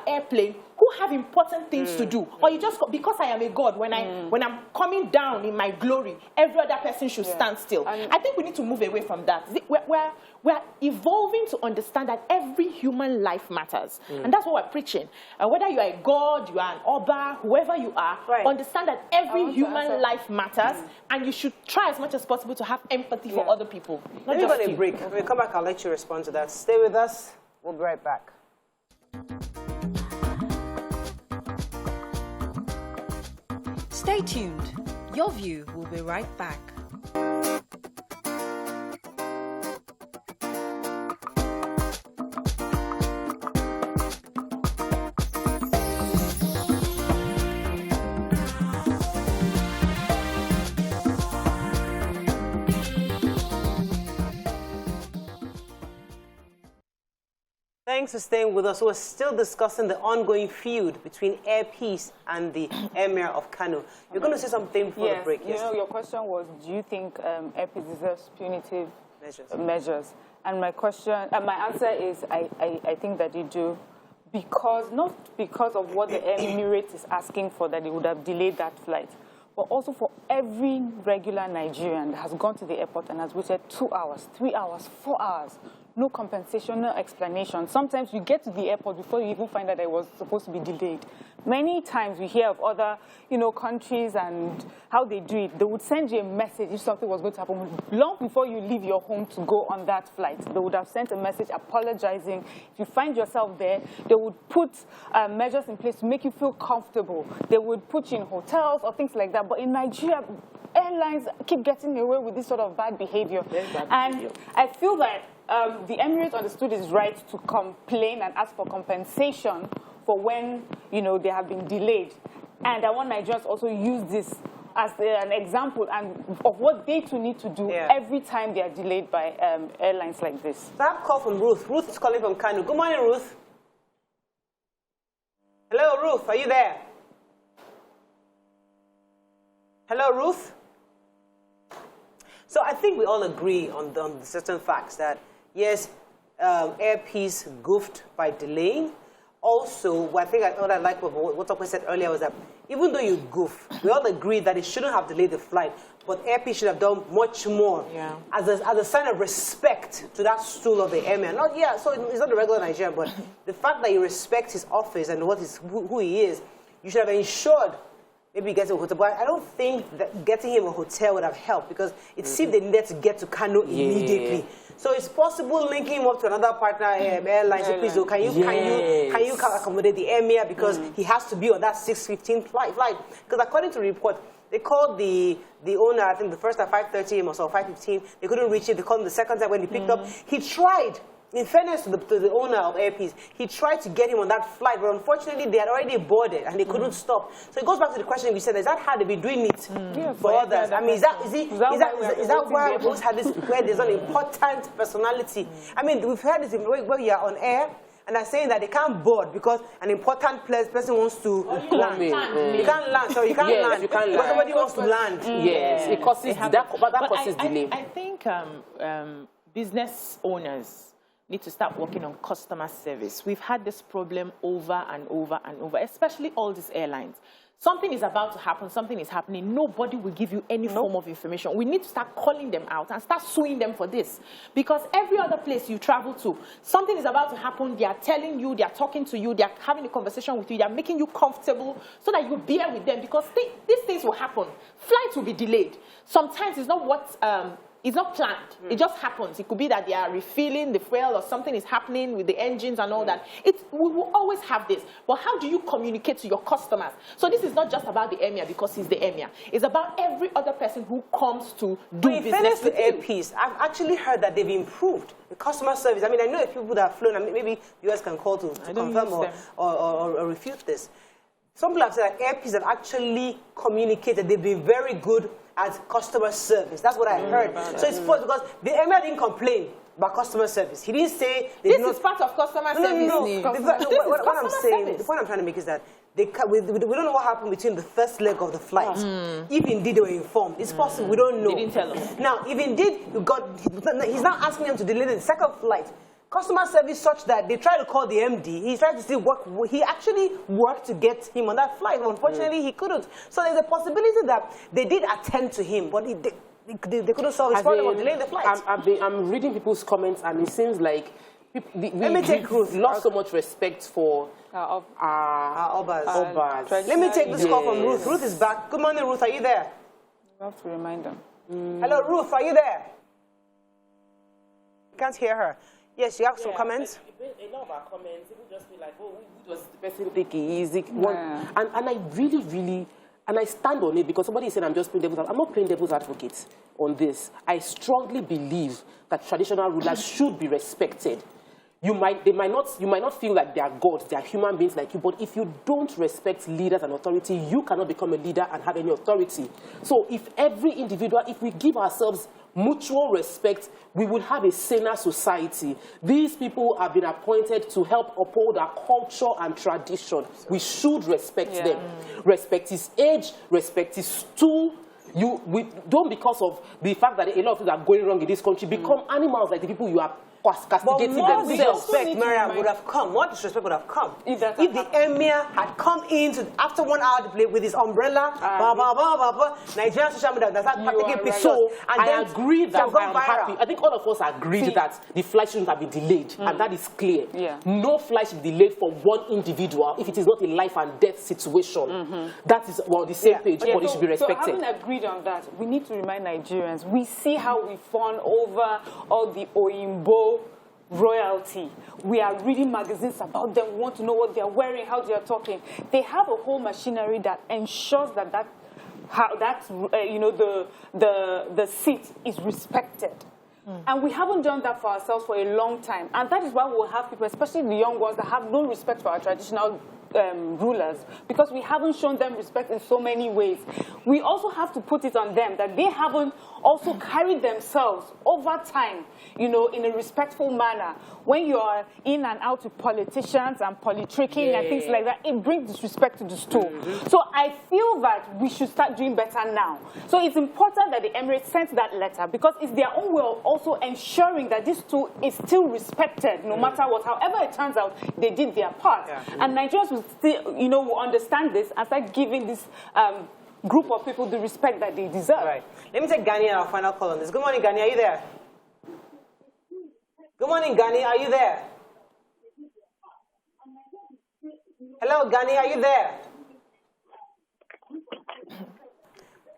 airplane who have important things to do? Or you just, because I am a God, when I'm coming down in my glory, every other person should stand still. I think we need to move away from that. We're evolving to understand that every human life matters. And that's what we're preaching. Whether you are a God, you are an Oba, whoever you are, understand that every human life matters, and you should try as much as possible to have empathy for other people. Let me go on a break. When we come back, I'll let you respond to that. Stay with us. We'll be right back. Stay tuned. Your View will be right back. Thanks for staying with us. We're still discussing the ongoing feud between Air Peace and the Emir of Kano. You're going to say something before the break. Yes, you know, your question was, do you think Air Peace deserves punitive measures? And my answer is, I think that you do, not because of what the Emirates is asking for, that it would have delayed that flight, but also for every regular Nigerian that has gone to the airport and has waited 2 hours, 3 hours, 4 hours. No compensation, no explanation. Sometimes you get to the airport before you even find out that it was supposed to be delayed. Many times we hear of other, countries and how they do it. They would send you a message if something was going to happen. Long before you leave your home to go on that flight, they would have sent a message apologizing. If you find yourself there, they would put measures in place to make you feel comfortable. They would put you in hotels or things like that. But in Nigeria, airlines keep getting away with this sort of bad behavior. And I feel that the Emirates understood its right to complain and ask for compensation for when, they have been delayed. And I want Nigerians also use this as an example of what they too need to do every time they are delayed by airlines like this. So I have a call from Ruth. Ruth is calling from Kano. Good morning, Ruth. Hello, Ruth. Are you there? Hello, Ruth. So I think we all agree on the certain facts that, yes, Air Peace goofed by delaying. Also, what I like what Tokwe said earlier was that even though you goof, we all agree that it shouldn't have delayed the flight, but Air Peace should have done much more as a sign of respect to that stool of the emir. So it's not a regular Nigerian, but the fact that you respect his office and who he is, you should have ensured maybe get a hotel. But I don't think that getting him a hotel would have helped because it seemed they needed to get to Kano immediately. So it's possible linking him up to another partner airline. So please, can you accommodate the emir because he has to be on that 6:15 flight? Because according to the report, they called the owner, I think the first at 5:30 a.m. or so, 5:15. They couldn't reach him. They called him the second time when he picked up. He tried. In fairness to the owner of Air Peace, he tried to get him on that flight, but unfortunately they had already boarded and they couldn't stop. So it goes back to the question we said: is that how they be doing it for others? I mean, is that why we always had this where there's an important personality? I mean, we've heard this where you are on air. And they're saying that they can't board because an important person wants to land. You can't land, so you can't land. You can't land. Somebody wants to land. Yes, it causes that causes delay. I think business owners need to start working on customer service. We've had this problem over and over and over, especially all these airlines. Something is about to happen, something is happening, nobody will give you any form of information. We need to start calling them out and start suing them for this. Because every other place you travel to, something is about to happen, they are telling you, they are talking to you, they are having a conversation with you, they are making you comfortable so that you bear with them because these things will happen. Flights will be delayed. Sometimes it's not what... it's not planned. It just happens. It could be that they are refilling the fuel or something is happening with the engines and all that. We will always have this. But how do you communicate to your customers? So this is not just about the emir because he's the emir. It's about every other person who comes to do business with you. In fairness to Air Peace, I've actually heard that they've improved the customer service. I mean, I know if people that have flown, I mean, maybe you guys can call to confirm or refute this. Some people have said that Air Peace have actually communicated. They've been very good at customer service. That's what I heard. So it's false because the emir didn't complain about customer service. He didn't say... This is part of customer service. What I'm saying, the point I'm trying to make is that we don't know what happened between the first leg of the flight. If indeed they were informed. It's possible. We don't know. They didn't tell us. Now, if indeed he's now asking them to delay the second flight. Customer service such that they tried to call the MD. He tried to still work. He actually worked to get him on that flight. Unfortunately, he couldn't. So there's a possibility that they did attend to him, but they couldn't solve his problem or delay the flight. I'm reading people's comments, and it seems like we've lost so much respect for our Obas. Let me take this call from Ruth. Ruth is back. Good morning, Ruth. Are you there? You have to remind them. Hello, Ruth. Are you there? Can't hear her. Yes, you have some comments? A lot of our comments, people just feel like, oh, we just the person take it easy. And I really, and I stand on it because somebody is saying I'm just playing devil's advocate. I'm not playing devil's advocate on this. I strongly believe that traditional rulers should be respected. You might not feel like they are gods, they are human beings like you, but if you don't respect leaders and authority, you cannot become a leader and have any authority. So if every individual, if we give ourselves mutual respect, we will have a saner society. These people have been appointed to help uphold our culture and tradition. We should respect them. Respect his age, respect his stool. We don't, because of the fact that a lot of things are going wrong in this country, become animals like the people you are castigating more themselves. Disrespect, Mariam, would have come. More disrespect would have come if the emir had come in after 1 hour to play with his umbrella. Nigerian social media does not taking pictures. So I agree that I'm happy. I think all of us agreed that the flight shouldn't have been delayed, and that is clear. No flight should be delayed for one individual if it is not a life and death situation. That is on the same page, but it should be respected. So having agreed on that, we need to remind Nigerians. We see how we fawn over all the Oyinbo royalty. We are reading magazines about them. We want to know what they are wearing, how they are talking. They have a whole machinery that ensures that the seat is respected. And we haven't done that for ourselves for a long time. And that is why we'll have people, especially the young ones, that have no respect for our traditional rulers because we haven't shown them respect in so many ways. We also have to put it on them that they haven't also carried themselves over time, you know, in a respectful manner. When you are in and out with politicians and politicking and things like that, it brings disrespect to the stool. So I feel that we should start doing better now. So it's important that the Emirates sent that letter because it's their own way of also ensuring that this stool is still respected no matter what. However it turns out, they did their part. And Nigerians will still, you know, will understand this and start giving this group of people the respect that they deserve. Right. Let me take Gani our final call on this. Good morning, Gani. Are you there? Good morning, Gani. Are you there? Hello, Gani. Are you there?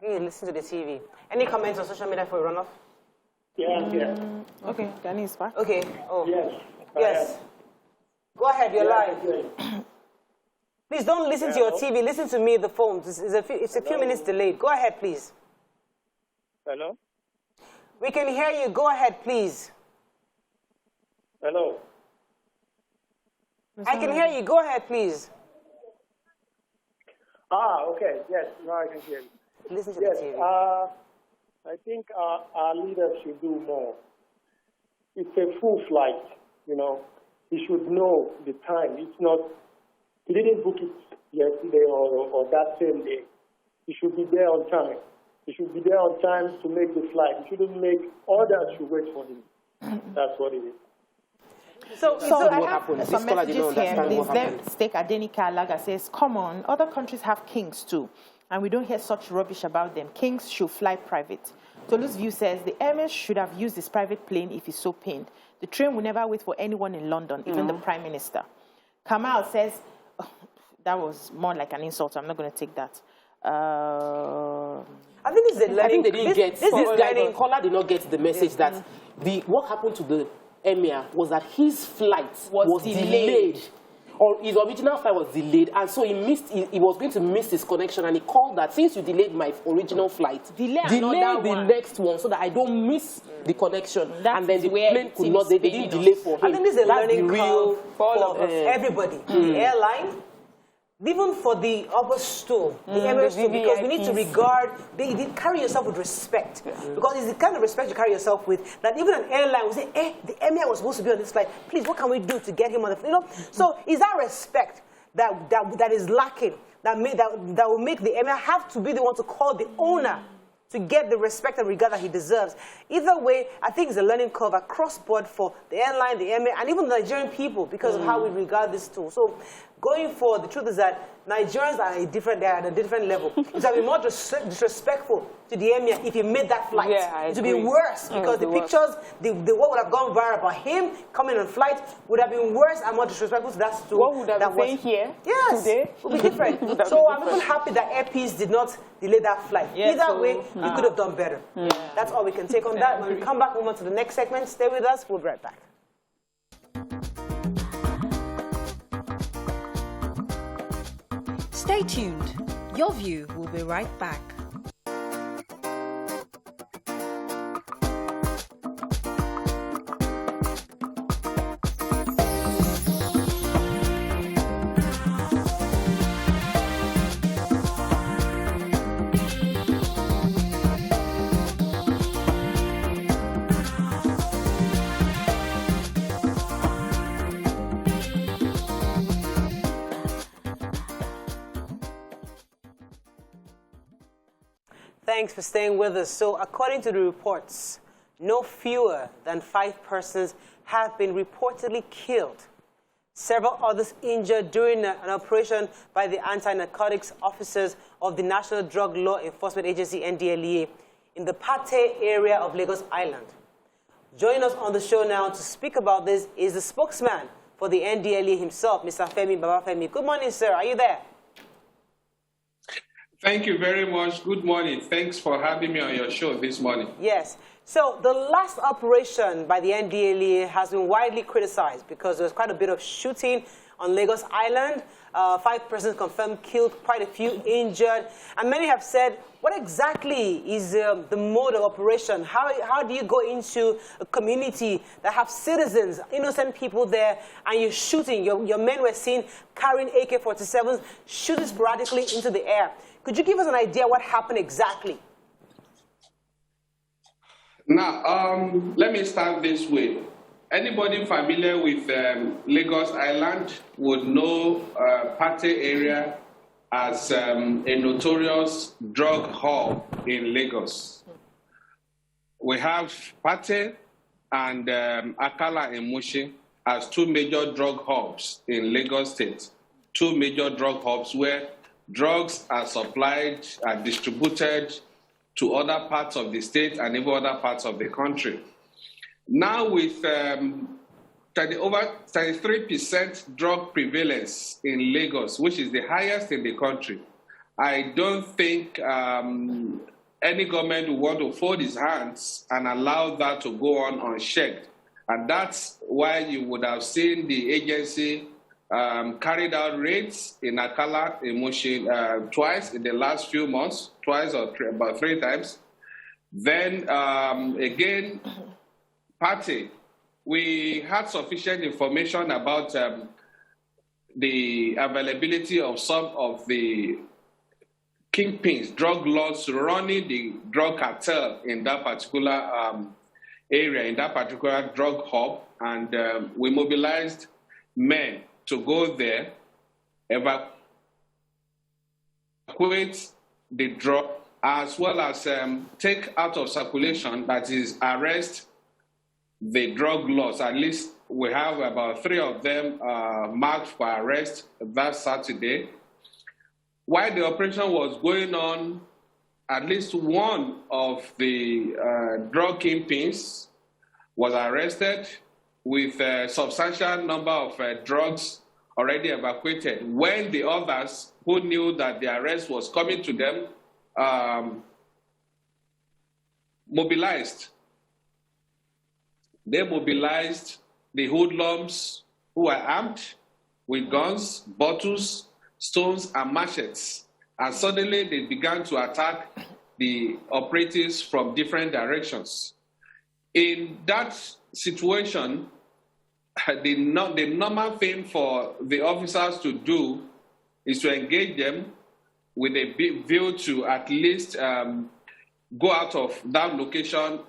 You listen to the TV. Any comments on social media before we run off? Yeah. Okay, Gani is back. Okay. Oh. Yes. Yes. Go ahead. You're live. Please don't listen to your TV. Listen to me, the phone. It's a few minutes delayed. Go ahead, please. Hello? We can hear you. Go ahead, please. Hello? I can hear you. Go ahead, please. Okay. Yes, now I can hear you. Listen to Yes, the TV. I think our leaders should do more. It's a full flight, you know. He should know the time. It's not, he didn't book it yesterday or that same day. He should be there on time. He should be there on time to make the flight. He shouldn't make others should wait for him. That's what it is. So I what have happened? some This caller did not messages here. understand what Please, happened. Stake Adenika Alaga says, come on, other countries have kings too, and we don't hear such rubbish about them. Kings should fly private. Tolu's View says, the Emir should have used his private plane if he's so pained. The train will never wait for anyone in London, even the Prime Minister. Kamal says, that was more like an insult, so I'm not going to take that. I think this is a learning. I think they didn't get this the caller did not get the message that what happened to the Emir was that his flight was delayed. Or his original flight was delayed, and so he was going to miss his connection, and he called that since you delayed my original flight, delay the next one so that I don't miss the connection. And then the plane could not, they didn't delay for him. I think this is a learning real curve for everybody. The airline, even for the upper stool, the Emirates stool, because we need to regard, they carry yourself with respect. Because it's the kind of respect you carry yourself with that even an airline will say, the Emir was supposed to be on this flight. Please, what can we do to get him on the flight? You know? So is that respect that is lacking, that will make the Emir have to be the one to call the owner to get the respect and regard that he deserves. Either way, I think it's a learning curve across board for the airline, the Emir, and even the Nigerian people because of how we regard this tool. So going forward, the truth is that Nigerians are at a different level. It would be more disrespectful to the Emir if he made that flight. It would be worse because the pictures, what would have gone viral about him coming on flight would have been worse and more disrespectful to that stool. What would have been here today? It would be different. So I'm even happy that Air Peace did not delay that flight. Either way, you could have done better. That's all we can take on that. When we come back, move on to the next segment. Stay with us. We'll be right back. Stay tuned. Your View will be right back. Thanks for staying with us. So according to the reports, no fewer than 5 persons have been reportedly killed. Several others injured during an operation by the anti-narcotics officers of the National Drug Law Enforcement Agency, NDLEA, in the Pate area of Lagos Island. Joining us on the show now to speak about this is the spokesman for the NDLEA himself, Mr. Femi Babafemi. Good morning, sir. Are you there? Thank you very much. Good morning. Thanks for having me on your show this morning. Yes. So the last operation by the NDLEA has been widely criticized because there was quite a bit of shooting on Lagos Island. 5 persons confirmed killed, quite a few injured. And many have said, what exactly is the mode of operation? How do you go into a community that have citizens, innocent people there, and you're shooting? Your men were seen carrying AK-47s, shooting sporadically into the air. Could you give us an idea what happened exactly? Now, let me start this way. Anybody familiar with Lagos Island would know Pate area as a notorious drug hub in Lagos. We have Pate and Akala and Mushi as 2 major drug hubs in Lagos State. 2 major drug hubs where drugs are supplied and distributed to other parts of the state and even other parts of the country. Now with over 33% drug prevalence in Lagos, which is the highest in the country, I don't think any government will want to fold its hands and allow that to go on unchecked. And that's why you would have seen the agency carried out raids in Akala, in Mushin, twice in the last few months, twice or about 3 times. Then again, Pate, we had sufficient information about the availability of some of the kingpins, drug lords running the drug cartel in that particular area, in that particular drug hub, and we mobilized men to go there, evacuate the drug, as well as take out of circulation, that is, arrest the drug lords. At least we have about 3 of them marked for arrest that Saturday. While the operation was going on, at least one of the drug kingpins was arrested with a substantial number of drugs already evacuated. When the others who knew that the arrest was coming to them mobilized. They mobilized the hoodlums who were armed with guns, bottles, stones, and machetes. And suddenly they began to attack the operatives from different directions. In that situation, the normal thing for the officers to do is to engage them with a view to at least go out of that location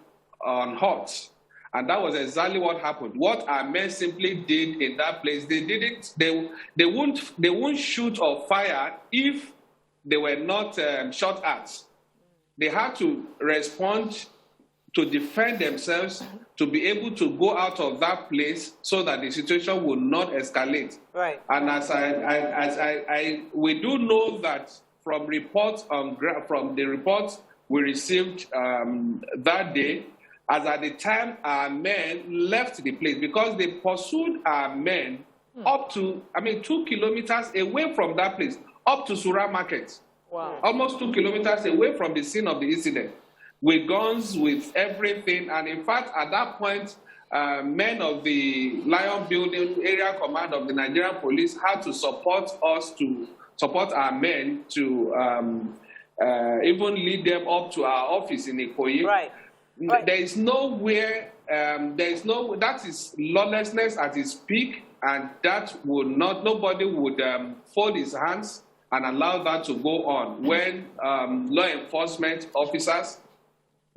unhurt. And that was exactly what happened. What our men simply did in that place, they won't shoot or fire if they were not shot at. They had to respond to defend themselves, to be able to go out of that place so that the situation would not escalate. Right. And we do know that from reports from the reports we received that day, as at the time our men left the place, because they pursued our men up to, 2 kilometers away from that place, up to Sura Market. Wow. Almost 2 kilometers away from the scene of the incident, with guns, with everything. And in fact, at that point, men of the Lion Building Area Command of the Nigerian Police had to support our men to even lead them up to our office in Ikoyi. Right. There is nowhere, that is lawlessness at its peak, and that would not, nobody would fold his hands and allow that to go on when law enforcement officers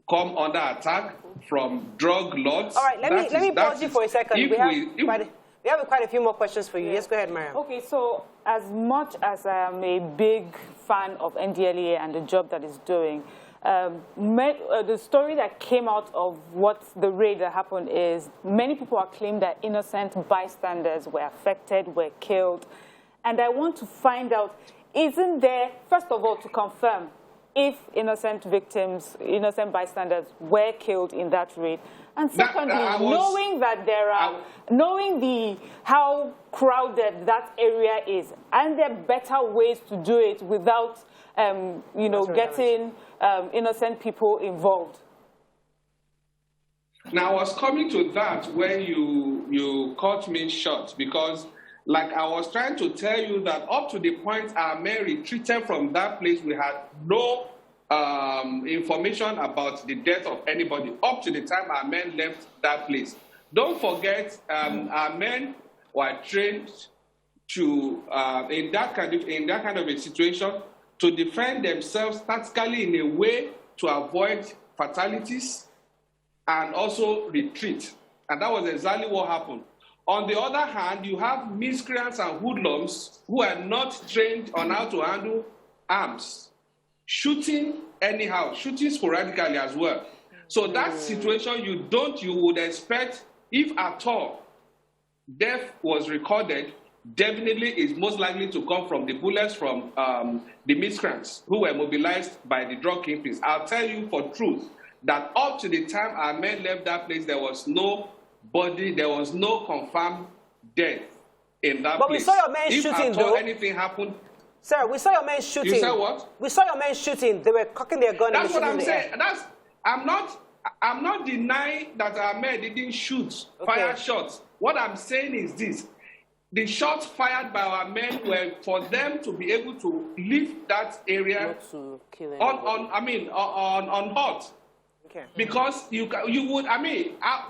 come under attack from drug lords. All right, let me pause you for a second. We have quite a few more questions for you. Yes, go ahead, Mariam. Okay, so as much as I am a big fan of NDLEA and the job that it's doing, the story that came out of what the raid that happened is many people are claiming that innocent bystanders were affected, were killed. And I want to find out, isn't there, first of all, to confirm if innocent victims, innocent bystanders were killed in that raid, And secondly, knowing that there are, knowing how crowded that area is, and there are better ways to do it without, you know, getting innocent people involved. Now, I was coming to that when you caught me short, because like I was trying to tell you that up to the point our men retreated from that place, we had no information about the death of anybody up to the time our men left that place. Don't forget, our men were trained to in that kind of a situation to defend themselves tactically in a way to avoid fatalities and also retreat. And that was exactly what happened. On the other hand, you have miscreants and hoodlums who are not trained on how to handle arms, shooting anyhow, shooting sporadically as well. So that situation, you would expect, if at all death was recorded, definitely is most likely to come from the bullets from the miscreants who were mobilized by the drug kingpins. I'll tell you for truth that up to the time our men left that place, there was no body, there was no confirmed death in that place. But we saw your men shooting, if at all though. anything happened. Sir, we saw your men shooting. You said what? We saw your men shooting. They were cocking their gun. That's and what I'm shooting saying. I'm not denying that our men didn't shoot, fire shots. What I'm saying is this. The shots fired by our men were for them to be able to leave that area unhurt. Okay. Because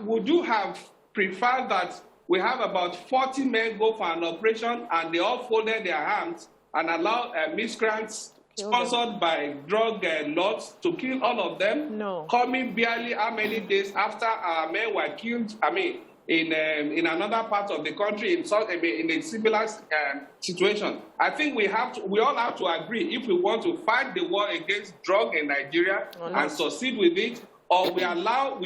would you have preferred that we have about 40 men go for an operation and they all folded their hands and allow miscreants sponsored by drug lords to kill all of them? No. Coming barely how many days after our men were killed, in another part of the country in a similar situation. I think we all have to agree, if we want to fight the war against drug in Nigeria and succeed with it, or we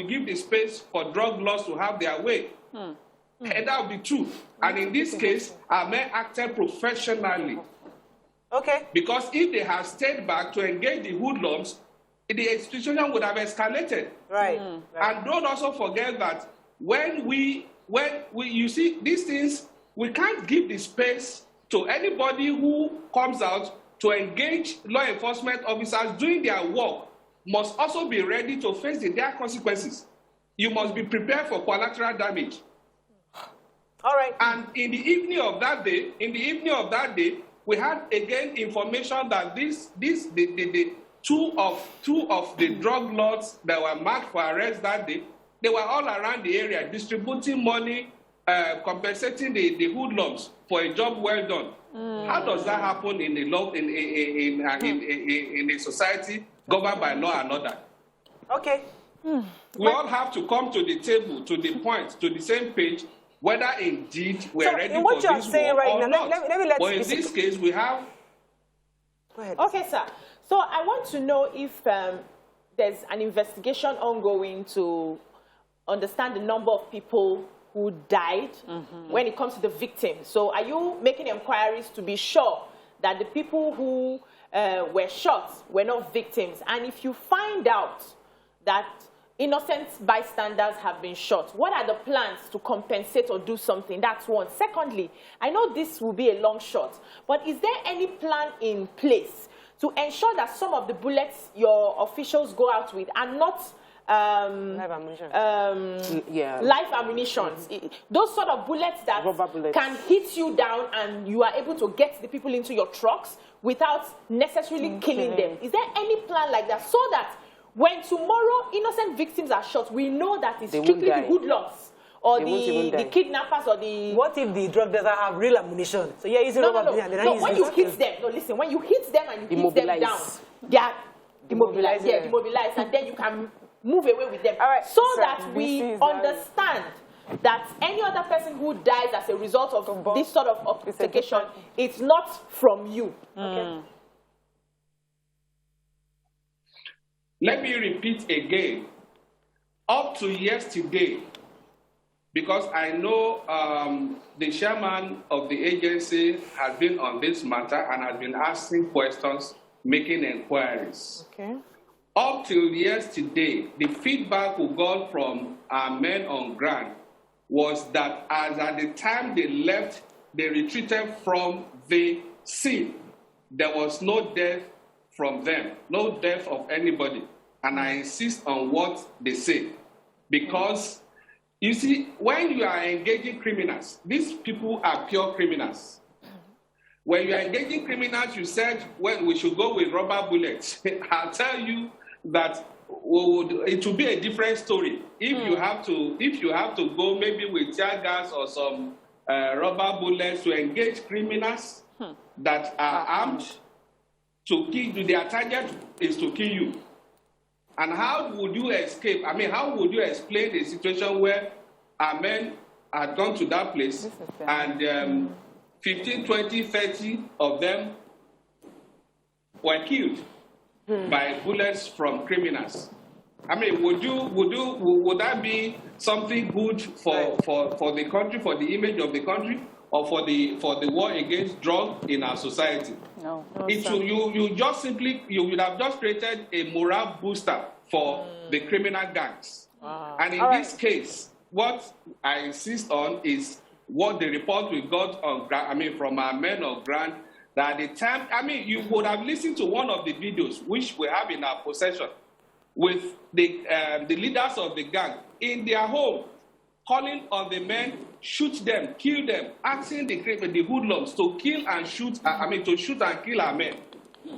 give the space for drug lords to have their way. And that would be true. And in this case, our men acted professionally. Okay. Because if they had stayed back to engage the hoodlums, the situation would have escalated. Right. And don't also forget that when you see these things, we can't give the space to anybody who comes out to engage law enforcement officers doing their work. Must also be ready to face the dire consequences. You must be prepared for collateral damage. All right. And in the evening of that day, we had again information that the two of the drug lords that were marked for arrest that day, they were all around the area distributing money, compensating the hoodlums for a job well done. How does that happen in the law in a society governed by law and order? Okay. We all have to come to the table, to the point, to the same page, whether indeed we're ready for this war right or now, not. But in this case, we have... Go ahead. Okay, sir. So I want to know if there's an investigation ongoing to understand the number of people who died when it comes to the victims. So are you making inquiries to be sure that the people who were shot were not victims? And if you find out that innocent bystanders have been shot, what are the plans to compensate or do something? That's one. Secondly, I know this will be a long shot, but is there any plan in place to ensure that some of the bullets your officials go out with are not live ammunition? Those sort of bullets that can hit you down and you are able to get the people into your trucks without necessarily killing them. Is there any plan like that so that when tomorrow innocent victims are shot, we know that it's strictly the hoodlums or the kidnappers or the... What if the drug doesn't have real ammunition? So you're using rubber bullet and then when you hit them, listen, when you hit them and you hit them down, they are demobilized. Yeah, demobilized, and then you can move away with them. All right, so that we understand that any other person who dies as a result of this sort of obfuscation, it's not from you. Okay. Let me repeat again. Up to yesterday, because I know the chairman of the agency has been on this matter and has been asking questions, making inquiries. Okay. up till yesterday, the feedback we got from our men on ground was that as at the time they left, they retreated from the scene. There was no death from them, no death of anybody. And I insist on what they say. Because, you see, when you are engaging criminals, these people are pure criminals. When you are engaging criminals, you said, well, we should go with rubber bullets. I'll tell you that it will be a different story if you have to go maybe with tear gas or some rubber bullets to engage criminals that are armed to kill you. Their target is to kill you. And how would you escape? I mean, how would you explain a situation where our men had gone to that place and 15, 20, 30 of them were killed by bullets from criminals? I mean, would that be something good for the country, for the image of the country, or for the war against drug in our society? No. You would have just created a morale booster for the criminal gangs. Wow. And in this case, what I insist on is what the report we got on ground, I mean, from our men on ground, that at the time, I mean, you would have listened to one of the videos which we have in our possession with the leaders of the gang in their home, calling on the men, shoot them, kill them, asking the hoodlums to kill and shoot, to shoot and kill our men.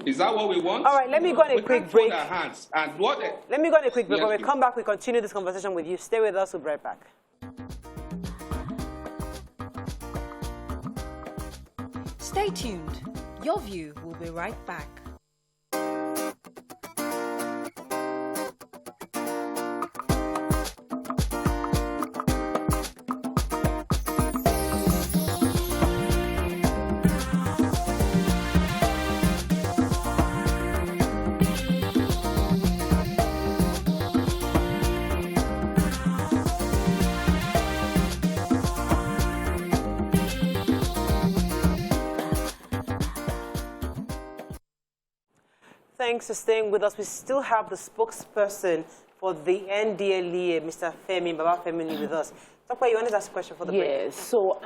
Is that what we want? All right, let me go on a quick break. Let me go on a quick break. When we come back, we continue this conversation with you. Stay with us, we'll be right back. Stay tuned. Your View will be right back. Thanks for staying with us. We still have the spokesperson for the NDLEA, Mr. Femi, Baba Femi, with us. Talk about, you wanted to ask a question for the break? Yes, so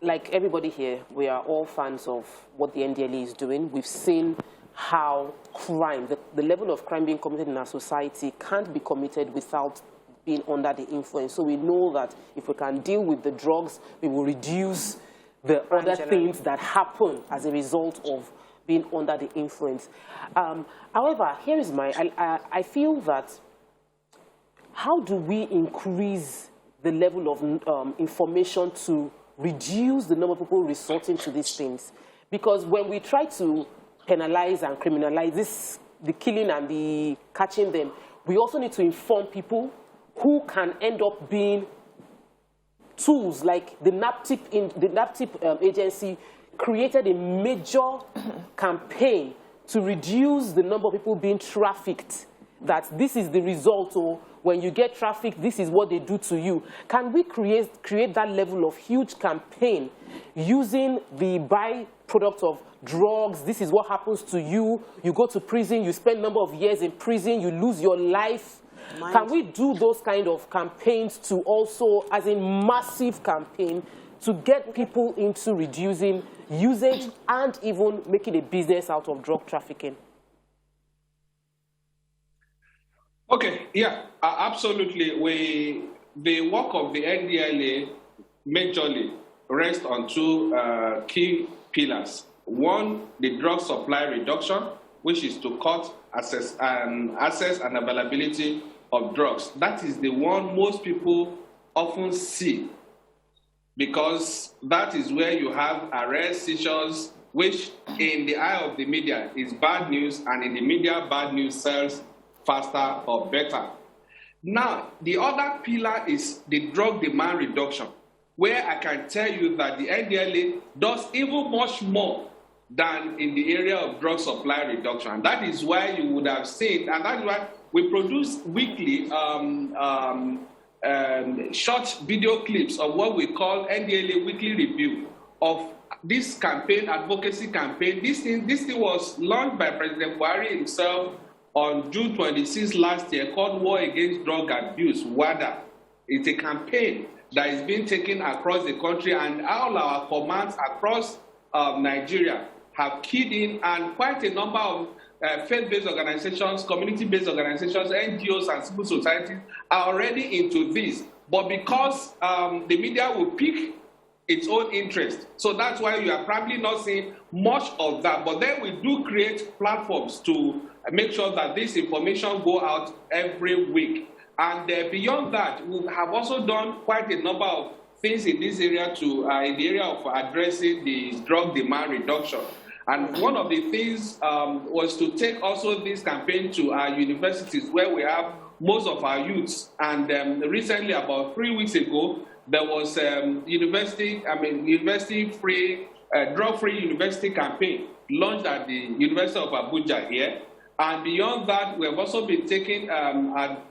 like everybody here, we are all fans of what the NDLEA is doing. We've seen how crime, the level of crime being committed in our society can't be committed without being under the influence. So we know that if we can deal with the drugs, we will reduce the other things that happen as a result of being under the influence. However, here is I feel that how do we increase the level of information to reduce the number of people resorting to these things? Because when we try to penalize and criminalize the killing and the catching them, we also need to inform people who can end up being tools. Like the NAPTIP agency created a major campaign to reduce the number of people being trafficked, that this is the result, or when you get trafficked, this is what they do to you. Can we create that level of huge campaign using the byproduct of drugs? This is what happens to you. You go to prison, you spend a number of years in prison, you lose your life. Can we do those kind of campaigns to also, as a massive campaign, to get people into reducing usage and even making a business out of drug trafficking? Okay, yeah, absolutely. The work of the NDLEA majorly rests on two key pillars. One, the drug supply reduction, which is to cut access and availability of drugs. That is the one most people often see, because that is where you have arrests, seizures, which in the eye of the media is bad news, and in the media, bad news sells faster or better. Now, the other pillar is the drug demand reduction, where I can tell you that the NDLEA does even much more than in the area of drug supply reduction. That is why you would have seen, and that's why we produce weekly short video clips of what we call NDLEA Weekly Review of this campaign, advocacy campaign. This thing was launched by President Buhari himself on June 26 last year called War Against Drug Abuse, WADA. It's a campaign that is being taken across the country, and all our commands across Nigeria have keyed in, and quite a number of faith-based organizations, community-based organizations, NGOs, and civil society are already into this. But because the media will pick its own interest, so that's why you are probably not seeing much of that. But then we do create platforms to make sure that this information go out every week. And beyond that, we have also done quite a number of things in this area to in the area of addressing the drug demand reduction. And one of the things was to take also this campaign to our universities where we have most of our youths. And recently, about 3 weeks ago, there was university-free, drug-free university campaign launched at the University of Abuja here. And beyond that, we have also been taking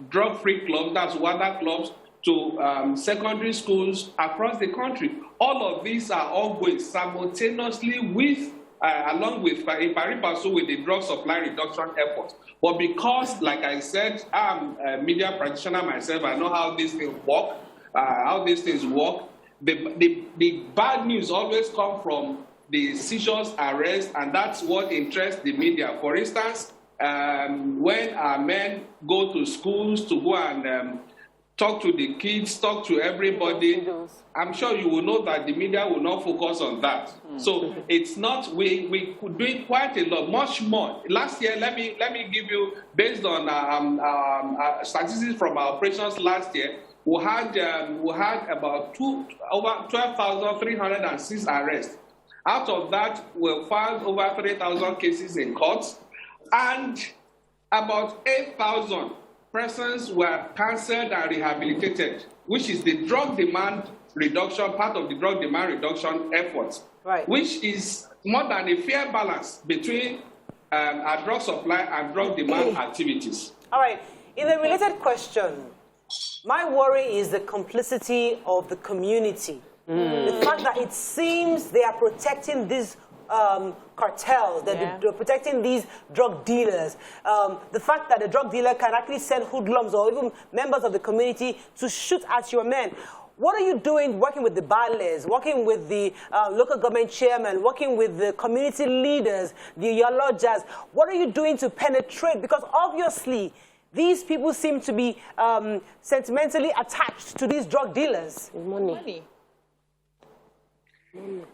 drug-free clubs, that's WADA clubs, to secondary schools across the country. All of these are ongoing simultaneously with, along with, in pari passu with the drug supply reduction efforts. But because, like I said, I'm a media practitioner myself, I know how these things work, The bad news always come from the seizures, arrests, and that's what interests the media. For instance, when our men go to schools to go and talk to the kids, talk to everybody, I'm sure you will know that the media will not focus on that. So it's not, we could do it quite a lot, much more. Last year, let me give you, based on statistics from our operations last year, we had about over 12,306 arrests. Out of that, we filed over 3,000 cases in courts, and about 8,000 persons were cancelled and rehabilitated, which is the drug demand reduction, part of the drug demand reduction efforts, right, which is more than a fair balance between our drug supply and drug demand activities. All right. In a related question, my worry is the complicity of the community. The fact that it seems they are protecting these cartels, that they're protecting these drug dealers. The fact that the drug dealer can actually send hoodlums or even members of the community to shoot at your men. What are you doing working with the battles, working with the local government chairman, working with the community leaders, the Yolojas? What are you doing to penetrate? Because obviously, these people seem to be sentimentally attached to these drug dealers. Money.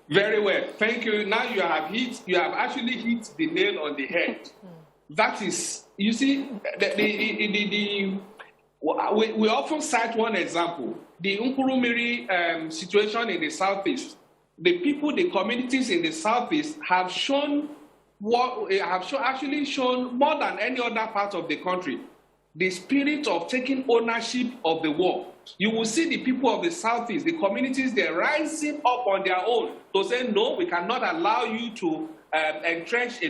Very well, thank you. Now you have actually hit the nail on the head. That is, you see, we often cite one example, the Nkurumiri situation in the southeast. The people, the communities in the southeast have actually shown more than any other part of the country the spirit of taking ownership of the war. You will see the people of the southeast, the communities, they're rising up on their own to say, no, we cannot allow you to entrench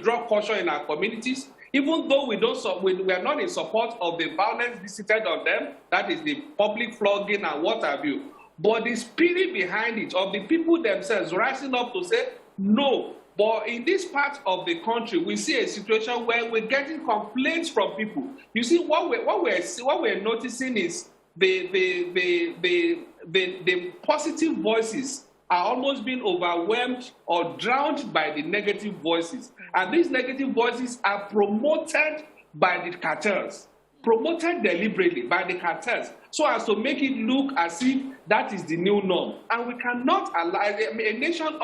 drug culture in our communities. Even though we are not in support of the violence visited on them, that is the public flogging and what have you. But the spirit behind it, of the people themselves rising up to say, no. But in this part of the country, we see a situation where we're getting complaints from people. You see, what we're noticing is the positive voices are almost being overwhelmed or drowned by the negative voices. And these negative voices are promoted by the cartels, promoted deliberately by the cartels, so as to make it look as if that is the new norm. And we cannot allow a nation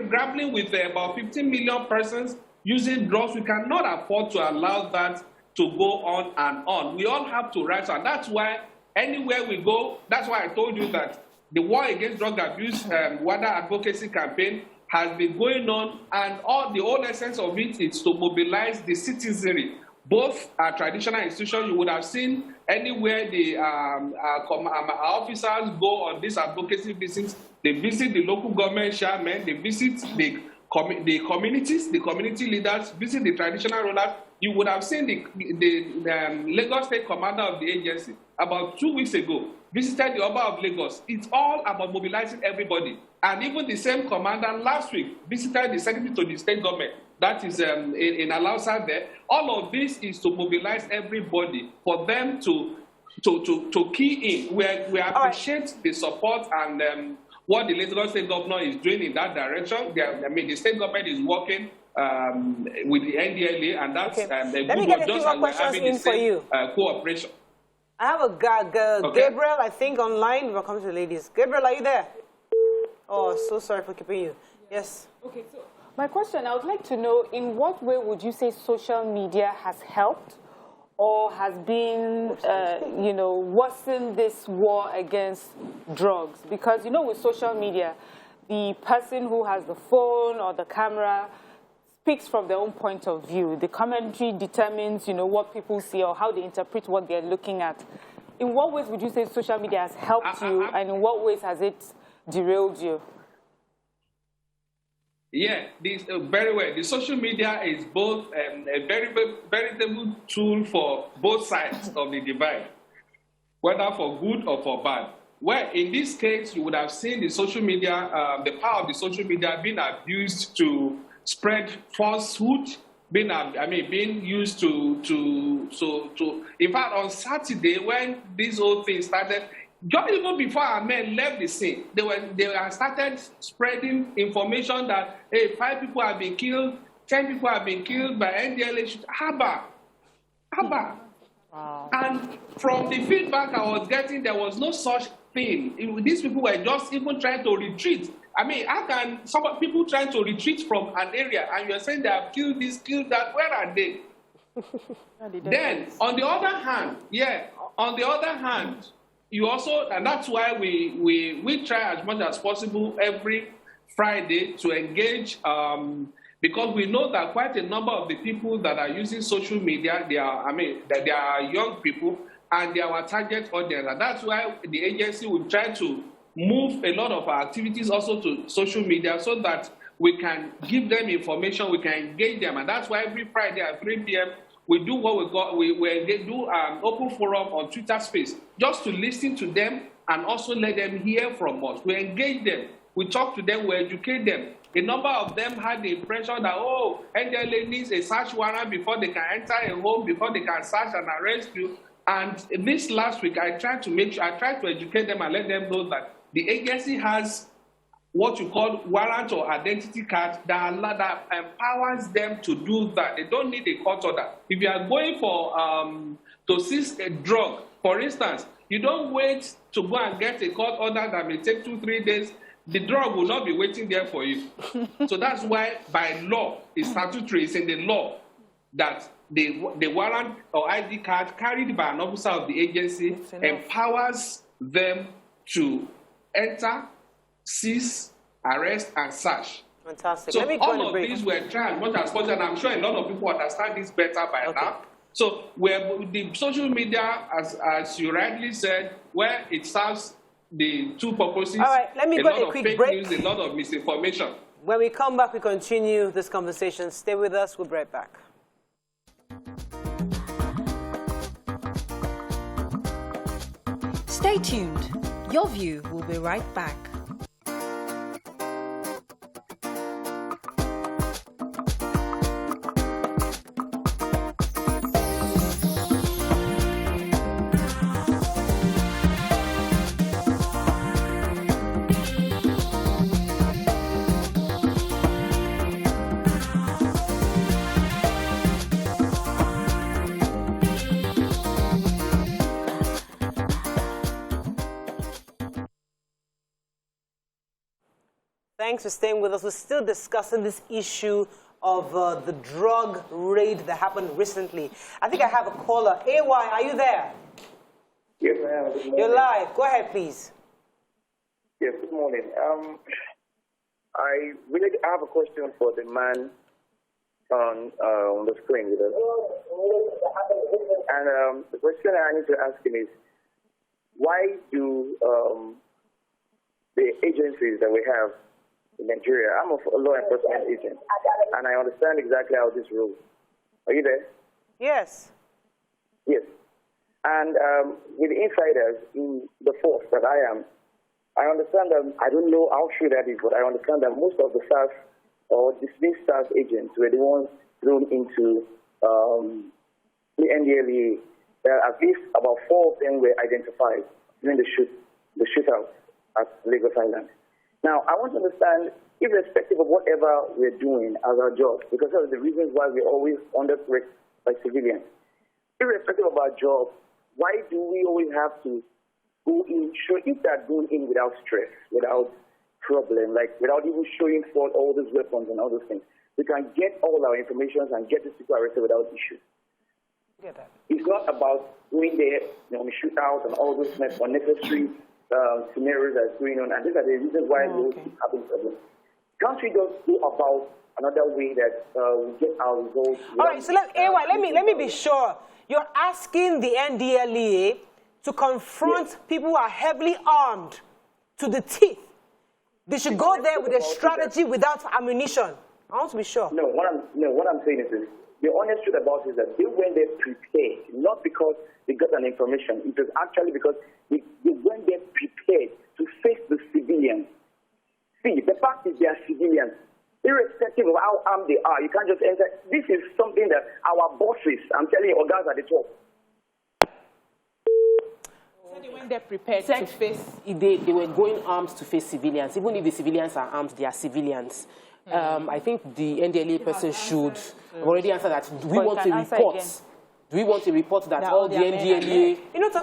grappling with about 15 million persons using drugs. We cannot afford to allow that to go on and on. We all have to rise, and that's why anywhere we go, that's why I told you that the War Against Drug Abuse WADA advocacy campaign has been going on, and the whole essence of it is to mobilize the citizenry. Both our traditional institutions, you would have seen anywhere the officers go on these advocacy visits, they visit the local government chairmen, they visit the communities, the community leaders, visit the traditional rulers, you would have seen the Lagos State Commander of the agency about 2 weeks ago visited the Oba of Lagos. It's all about mobilizing everybody. And even the same commander last week visited the Secretary to the State Government. That is in Alausa there. All of this is to mobilize everybody for them to key in. We appreciate the support and what the Lagos State Governor is doing in that direction. The state government is working with the NDLEA, and that's a good Let me get one. a few more questions in for you. Cooperation. I have a Gabriel, I think, online. We'll come to the ladies. Gabriel, are you there? Oh, so sorry for keeping you. Yes. Okay, so my question, I would like to know, in what way would you say social media has helped or has been, worsened this war against drugs? Because, with social media, the person who has the phone or the camera speaks from their own point of view. The commentary determines, what people see or how they interpret what they're looking at. In what ways would you say social media has helped you, and in what ways has it derailed you? Yeah, very well. The social media is both a very veritable tool for both sides of the divide, whether for good or for bad. Well, in this case, you would have seen the social media, the power of the social media being abused to spread falsehood, being used to. In fact, on Saturday when this whole thing started, just even before our men left the scene, they started spreading information that 5 people have been killed, 10 people have been killed by NDLEA. Haba. Wow. And from the feedback I was getting, there was no such thing. These people were just even trying to retreat. How can some people trying to retreat from an area and you're saying they have killed this, killed that? Where are they? Then, on the other hand, you also, and that's why we try as much as possible every Friday to engage, because we know that quite a number of the people that are using social media, they are young people, and they are our target audience. And that's why the agency will try to move a lot of our activities also to social media so that we can give them information, we can engage them. And that's why every Friday at 3 p.m., we do what we got. We do an open forum on Twitter Space just to listen to them and also let them hear from us. We engage them, we talk to them, we educate them. A number of them had the impression that, NDLEA needs a search warrant before they can enter a home, before they can search and arrest you. And this last week, I tried to educate them and let them know that the agency has what you call warrant or identity card that empowers them to do that. They don't need a court order. If you are going for to seize a drug, for instance, you don't wait to go and get a court order that may take 2-3 days. The drug will not be waiting there for you. So that's why, by law, it's statutory, it's in the law that the warrant or ID card carried by an officer of the agency empowers them to enter, seize, arrest, and search. Fantastic. So all of these were tried as much as possible, and I'm sure a lot of people understand this better by now. So the social media, as you rightly said, where it serves the two purposes. All right, let me go a quick break. News, a lot of misinformation. When we come back, we continue this conversation. Stay with us. We'll be right back. Stay tuned. Your View will be right back. Thanks for staying with us. We're still discussing this issue of the drug raid that happened recently. I think I have a caller. AY, are you there? Yes, I am. You're live. Go ahead, please. Yes, good morning. I have a question for the man on the screen with us. And the question I need to ask him is, why do the agencies that we have in Nigeria, I'm a law enforcement agent, and I understand exactly how this rules. Are you there? Yes. Yes. And with insiders in the force that I am, I understand that, I don't know how true that is, but I understand that most of the SARS or dismissed SARS agents were the ones thrown into the NDLEA. At least about 4 of them were identified during the shootout at Lagos Island. Now, I want to understand, irrespective of whatever we're doing as our job, because of the reasons why we're always under threat by civilians, irrespective of our job, why do we always have to go in, if that going in without stress, without problem, like without even showing forth all those weapons and all those things? We can get all our information and get these people arrested without issue. Get that. It's not about going there, shoot out and all those unnecessary scenarios that's going on. And these are the reasons why those keep happening problems. Can't we just go about another way that we get our results? All right, so let me be sure. You're asking the NDLEA to confront people who are heavily armed to the teeth. They should go there with a strategy without ammunition. I want to be sure. No, what I'm saying is this. The honest truth about it is that they went there prepared, not because they got an information. It was actually because they went there prepared to face the civilians. See, the fact is they are civilians. Irrespective of how armed they are, you can't just enter. This is something that our bosses, I'm telling you, our guys at the top. So they went there prepared to face. They were going armed to face civilians. Even if the civilians are armed, they are civilians. I think the NDLEA person should already answer that. Do we want to report? Do we want to report that all the NDLEA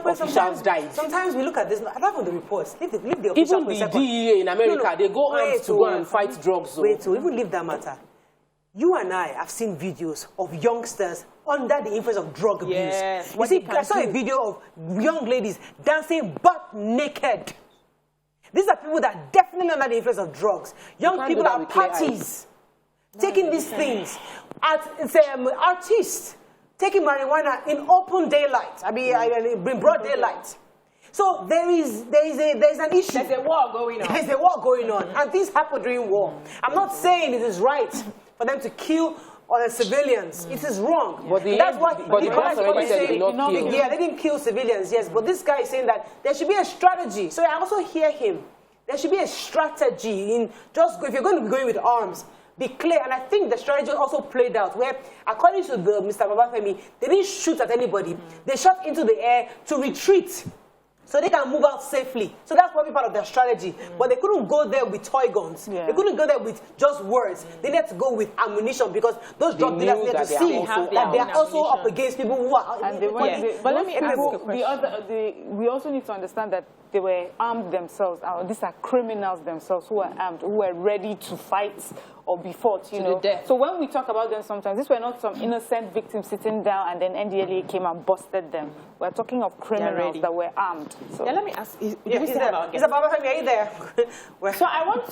officials died? Sometimes we look at this, apart from the reports, leave the officials. Even the DEA in America, they go armed to go and fight drugs. Wait, so even leave that matter. You and I have seen videos of youngsters under the influence of drug abuse. Yes. You see, I saw a video of young ladies dancing butt naked. These are people that are definitely under the influence of drugs. Young people at parties, taking these things. Artists taking marijuana in open daylight. In broad daylight. So there is an issue. There's a war going on. There's a war going on, and things happen during war. I'm not saying it is right for them to kill other civilians. It is wrong. But that's why the boss already said they did not kill. Yeah, they didn't kill civilians, yes. But this guy is saying that there should be a strategy. So I also hear him. There should be a strategy in if you're going to be going with arms, be clear. And I think the strategy also played out where, according to Mr. Babafemi, they didn't shoot at anybody. They shot into the air to retreat, so they can move out safely. So that's probably part of their strategy. But they couldn't go there with toy guns. Yeah. They couldn't go there with just words. They needed to go with ammunition because those drug dealers needed to see that they are also up against people who are... But let me ask you a question. We also need to understand that they were armed themselves. These are criminals themselves who are armed, who are ready to fight or be fought, you know. So when we talk about them sometimes, these were not some innocent victims sitting down and then NDLEA came and busted them. We're talking of criminals that were armed. So let me ask, Is Babafemi, are you there? So I want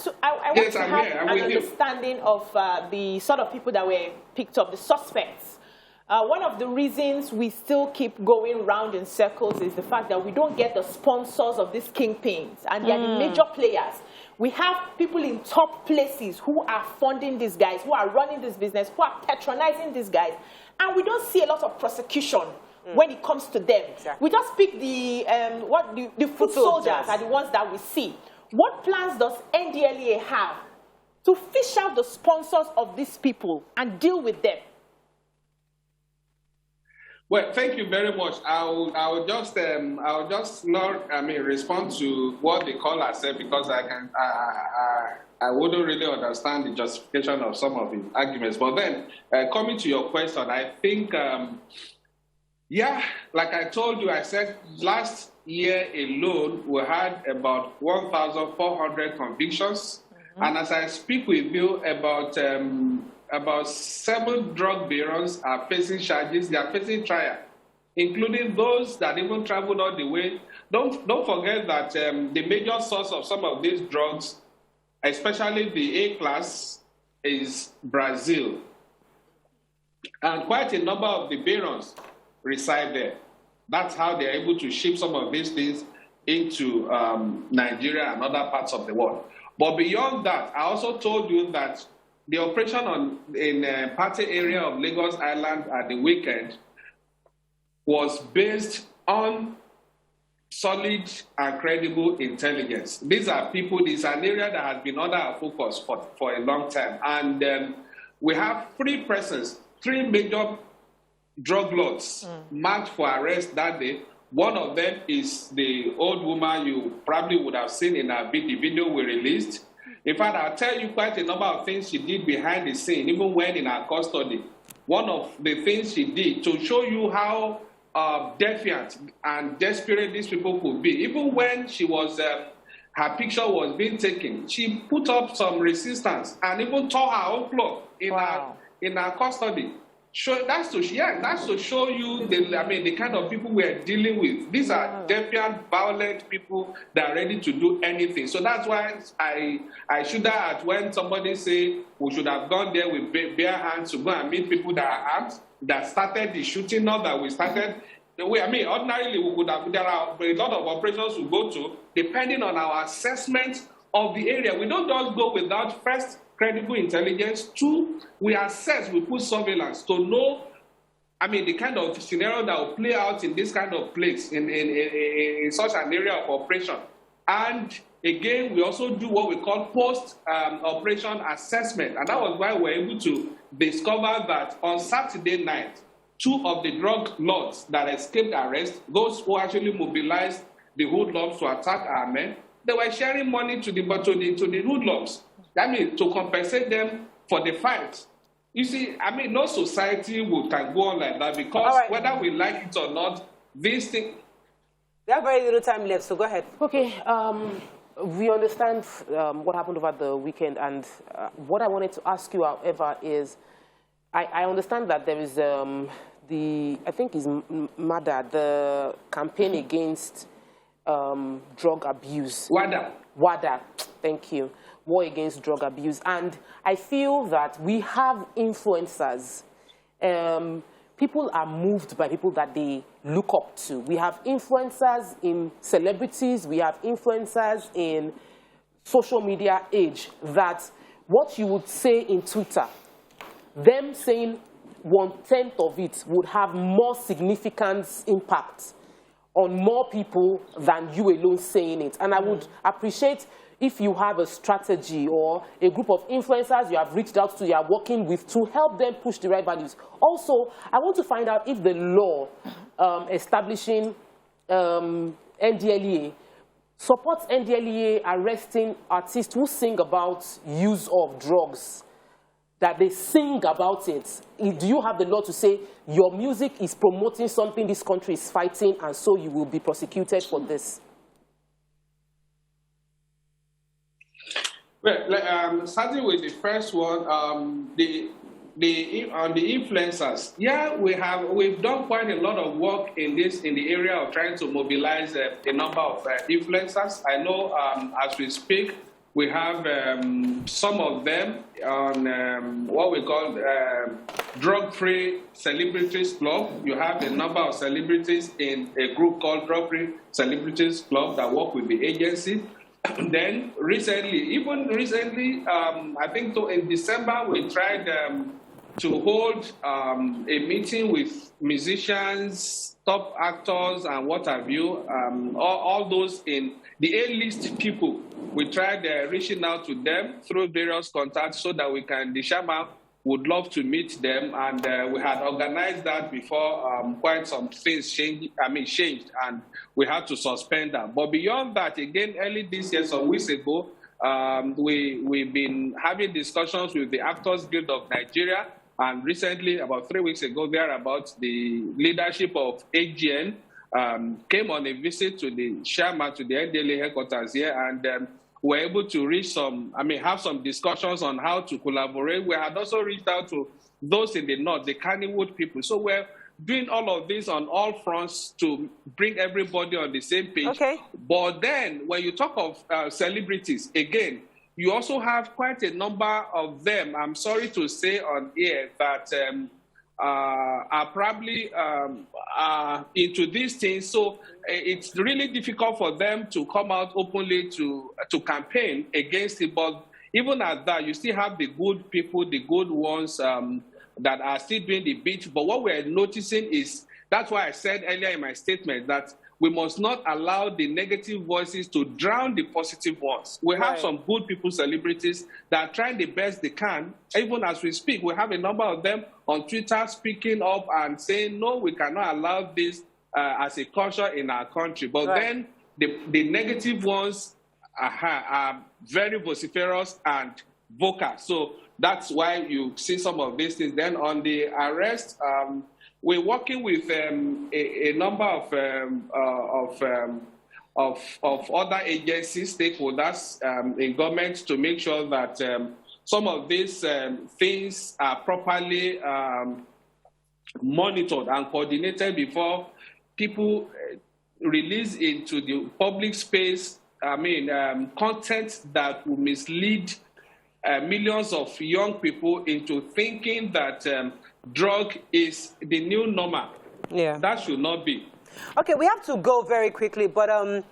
to have an understanding of the sort of people that were picked up, the suspects. One of the reasons we still keep going round in circles is the fact that we don't get the sponsors of these kingpins, and they are the major players. We have people in top places who are funding these guys, who are running this business, who are patronizing these guys, and we don't see a lot of prosecution when it comes to them. Exactly. We just pick the foot soldiers are the ones that we see. What plans does NDLEA have to fish out the sponsors of these people and deal with them? Well, thank you very much. I'll just not respond to what the caller said because I wouldn't really understand the justification of some of his arguments. But then coming to your question, I think like I told you, I said last year alone we had about 1,400 convictions, and as I speak with you about 7 drug barons are facing charges. They are facing trial, including those that even traveled all the way. Don't forget that the major source of some of these drugs, especially the A class, is Brazil. And quite a number of the barons reside there. That's how they're able to ship some of these things into Nigeria and other parts of the world. But beyond that, I also told you that the operation in Pate area of Lagos Island at the weekend was based on solid and credible intelligence. These are people, it's an area that has been under our focus for a long time. And we have 3 persons, 3 major drug lords marked for arrest that day. One of them is the old woman you probably would have seen in the video we released. In fact, I'll tell you quite a number of things she did behind the scene, even when in our custody. One of the things she did to show you how defiant and desperate these people could be. Even when she was, her picture was being taken, she put up some resistance and even tore her own cloth in her custody. That's to show you the kind of people we're dealing with. These are defiant, violent people that are ready to do anything. So that's why I should have, when somebody say we should have gone there with bare hands to go and meet people that are armed, that started the shooting, not that we started the way. I mean, ordinarily we could have, there are a lot of operations we go to, depending on our assessment of the area. We don't just go without first credible intelligence. 2, we assess, we put surveillance to know, the kind of scenario that will play out in this kind of place, in such an area of operation. And again, we also do what we call post-operation assessment. And that was why we were able to discover that on Saturday night, 2 of the drug lords that escaped arrest, those who actually mobilized the hoodlums to attack our men, they were sharing money to the hoodlums. To compensate them for the fight. You see, no society can go on like that, because whether we like it or not, these things... We have very little time left, so go ahead. Okay, we understand what happened over the weekend, and what I wanted to ask you, however, is I understand that there is I think is MADA, the campaign against drug abuse. WADA, thank you. War against drug abuse. And I feel that we have influencers. People are moved by people that they look up to. We have influencers in celebrities. We have influencers in social media age, that what you would say in Twitter, them saying 1/10 of it would have more significant impact on more people than you alone saying it. And I would appreciate if you have a strategy or a group of influencers you have reached out to, you are working with, to help them push the right values. Also, I want to find out if the law establishing NDLEA supports NDLEA arresting artists who sing about use of drugs, that they sing about it. Do you have the law to say your music is promoting something this country is fighting, and so you will be prosecuted for this? Well, starting with the first one, on the influencers, we've done quite a lot of work in the area of trying to mobilize a number of influencers. I know as we speak, we have some of them on what we call Drug-Free Celebrities Club. You have a number of celebrities in a group called Drug-Free Celebrities Club that work with the agency. Then recently, I think in December, we tried to hold a meeting with musicians, top actors, and what have you, all those in the A-list people. We tried reaching out to them through various contacts so that the chairman would love to meet them, and we had organized that before quite some things changed, and we had to suspend that. But beyond that, again, early this year, some weeks ago, we've been having discussions with the Actors Guild of Nigeria, and recently, about 3 weeks ago, the leadership of AGN came on a visit to the chairman, to the NDLEA headquarters here, and we're able to have some discussions on how to collaborate. We had also reached out to those in the north, the Kannywood people. So we're doing all of this on all fronts to bring everybody on the same page. Okay. But then when you talk of celebrities, again, you also have quite a number of them, I'm sorry to say on air, that are probably into these things. So it's really difficult for them to come out openly to campaign against it. But even at that, you still have the good people, the good ones that are still doing the bit. But what we're noticing is That's why I said earlier in my statement that we must not allow the negative voices to drown the positive ones. We have some good people, celebrities, that are trying the best they can. Even as we speak, we have a number of them on Twitter speaking up and saying, no, we cannot allow this as a culture in our country. But then the negative ones are very vociferous and vocal. So that's why you see some of these things. Then on the arrest, we're working with a number of other agencies, stakeholders in government to make sure that some of these things are properly monitored and coordinated before people release into the public space, content that will mislead millions of young people into thinking that drug is the new normal. Yeah. That should not be. Okay, we have to go very quickly, but I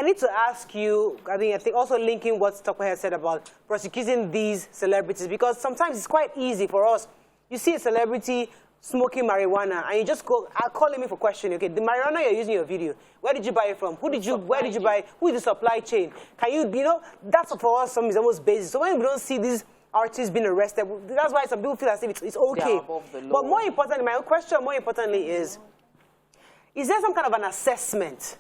need to ask you, I think also linking what Tokwe has said about prosecuting these celebrities, because sometimes it's quite easy for us. You see a celebrity smoking marijuana, and you just go, calling me for questioning. Okay, the marijuana you're using in your video, where did you buy it from? Where did you buy it? Who is the supply chain? Can you, that's for us, is almost basic. So when we don't see these artists being arrested, that's why some people feel as if it's okay. But more importantly, my question more importantly is there some kind of an assessment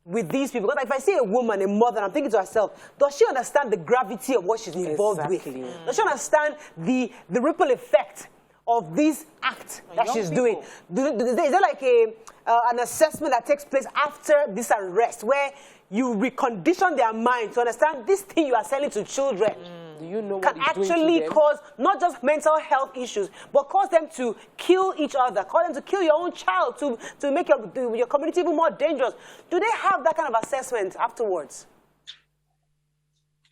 with these people? Because if I see a woman, a mother, I'm thinking to herself, does she understand the gravity of what she's involved with? Does she understand the ripple effect of this act that she's doing? Is there like an assessment that takes place after this arrest where you recondition their mind to understand this thing you are selling to children can actually cause not just mental health issues, but cause them to kill each other, cause them to kill your own child, to make your community even more dangerous? Do they have that kind of assessment afterwards?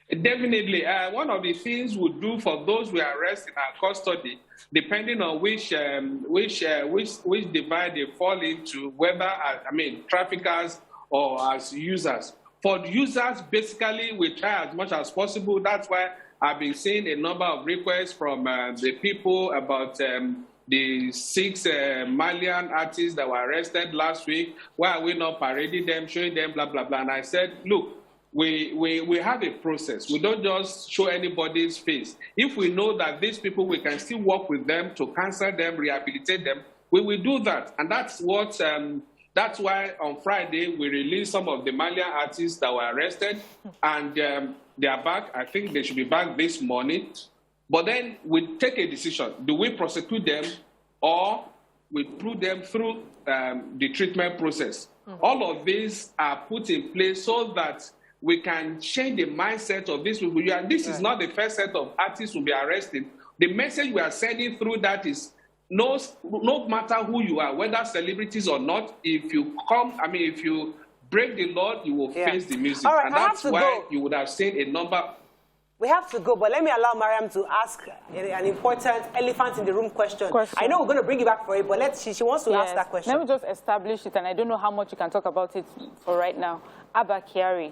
Definitely. One of the things we do for those we arrest in our custody, depending on which divide they fall into, whether traffickers or as users. For users, basically, we try as much as possible. That's why I've been seeing a number of requests from the people about the 6 Malian artists that were arrested last week. Why are we not parading them, showing them, blah, blah, blah? And I said, look, we have a process. We don't just show anybody's face. If we know that these people, we can still work with them to counsel them, rehabilitate them, we will do that. And that's what... that's why on Friday we released some of the Malian artists that were arrested, and they are back. I think they should be back this morning. But then we take a decision. Do we prosecute them or we put them through the treatment process? All of these are put in place so that we can change the mindset of these people. And this is not the first set of artists who will be arrested. The message we are sending through that is, no matter who you are, whether celebrities or not, if you if you break the law, you will face the music. All right, and that's why you would have seen a number. We have to go, but let me allow Mariam to ask an important elephant in the room question. I know we're going to bring you back for it, but she wants to ask that question. Let me just establish it, and I don't know how much you can talk about it for right now. Abba Kyari,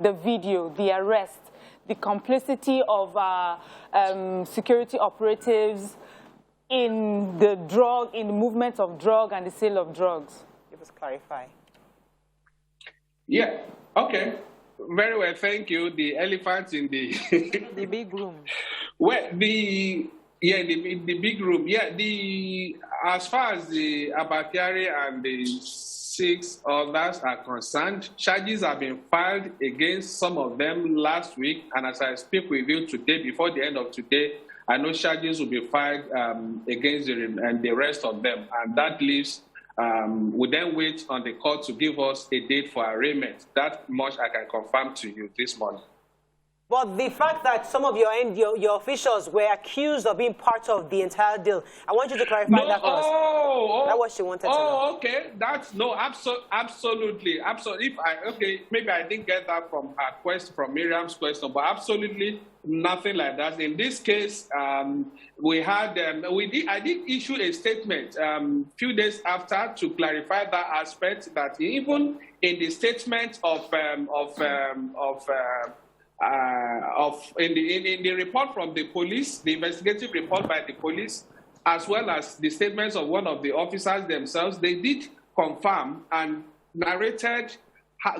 the video, the arrest, the complicity of security operatives in the movement of drug and the sale of drugs. Give us clarify. Yeah, okay. Very well, thank you. The elephant in the... the big room. Well, the big room. Yeah, as far as the Abba Kyari and the 6 others are concerned, charges have been filed against some of them last week, and as I speak with you today, before the end of today, I know charges will be filed against the rest of them, and that leaves, we then wait on the court to give us a date for arraignment. That much I can confirm to you this morning. But the fact that some of your officials were accused of being part of the entire deal, I want you to clarify that for us. That's what she wanted to know. Okay. Absolutely. Maybe I didn't get that from her question, from Miriam's question, but absolutely nothing like that. In this case, we had, I did issue a statement few days after to clarify that aspect, that even in the statement in the report from the police, the investigative report by the police, as well as the statements of one of the officers themselves, they did confirm and narrated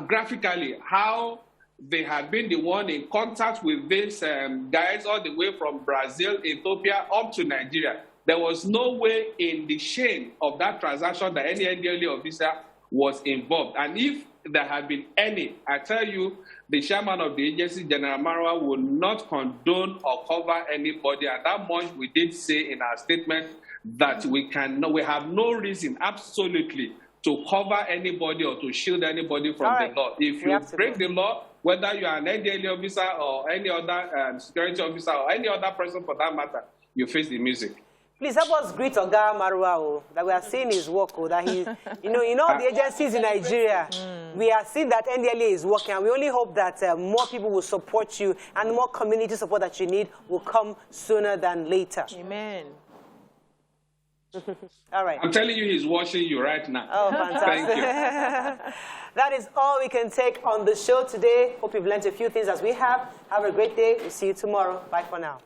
graphically how they had been the one in contact with these guys all the way from Brazil, Ethiopia, up to Nigeria. There was no way in the chain of that transaction that any NDLEA officer was involved. And if there had been any, I tell you, the chairman of the agency, General Marwa, would not condone or cover anybody. And that much we did say in our statement, that we have no reason, absolutely, to cover anybody or to shield anybody from the law. If you break the law, whether you are an NDLEA officer or any other security officer or any other person for that matter, you face the music. Please help us greet Oga Marwa, that we are seeing his work, that he, in all the agencies in Nigeria, we are seeing that NDLEA is working, and we only hope that more people will support you, and more community support that you need will come sooner than later. Amen. All right. I'm telling you, he's watching you right now. Oh, fantastic. Thank you. That is all we can take on the show today. Hope you've learned a few things as we have. Have a great day. We'll see you tomorrow. Bye for now.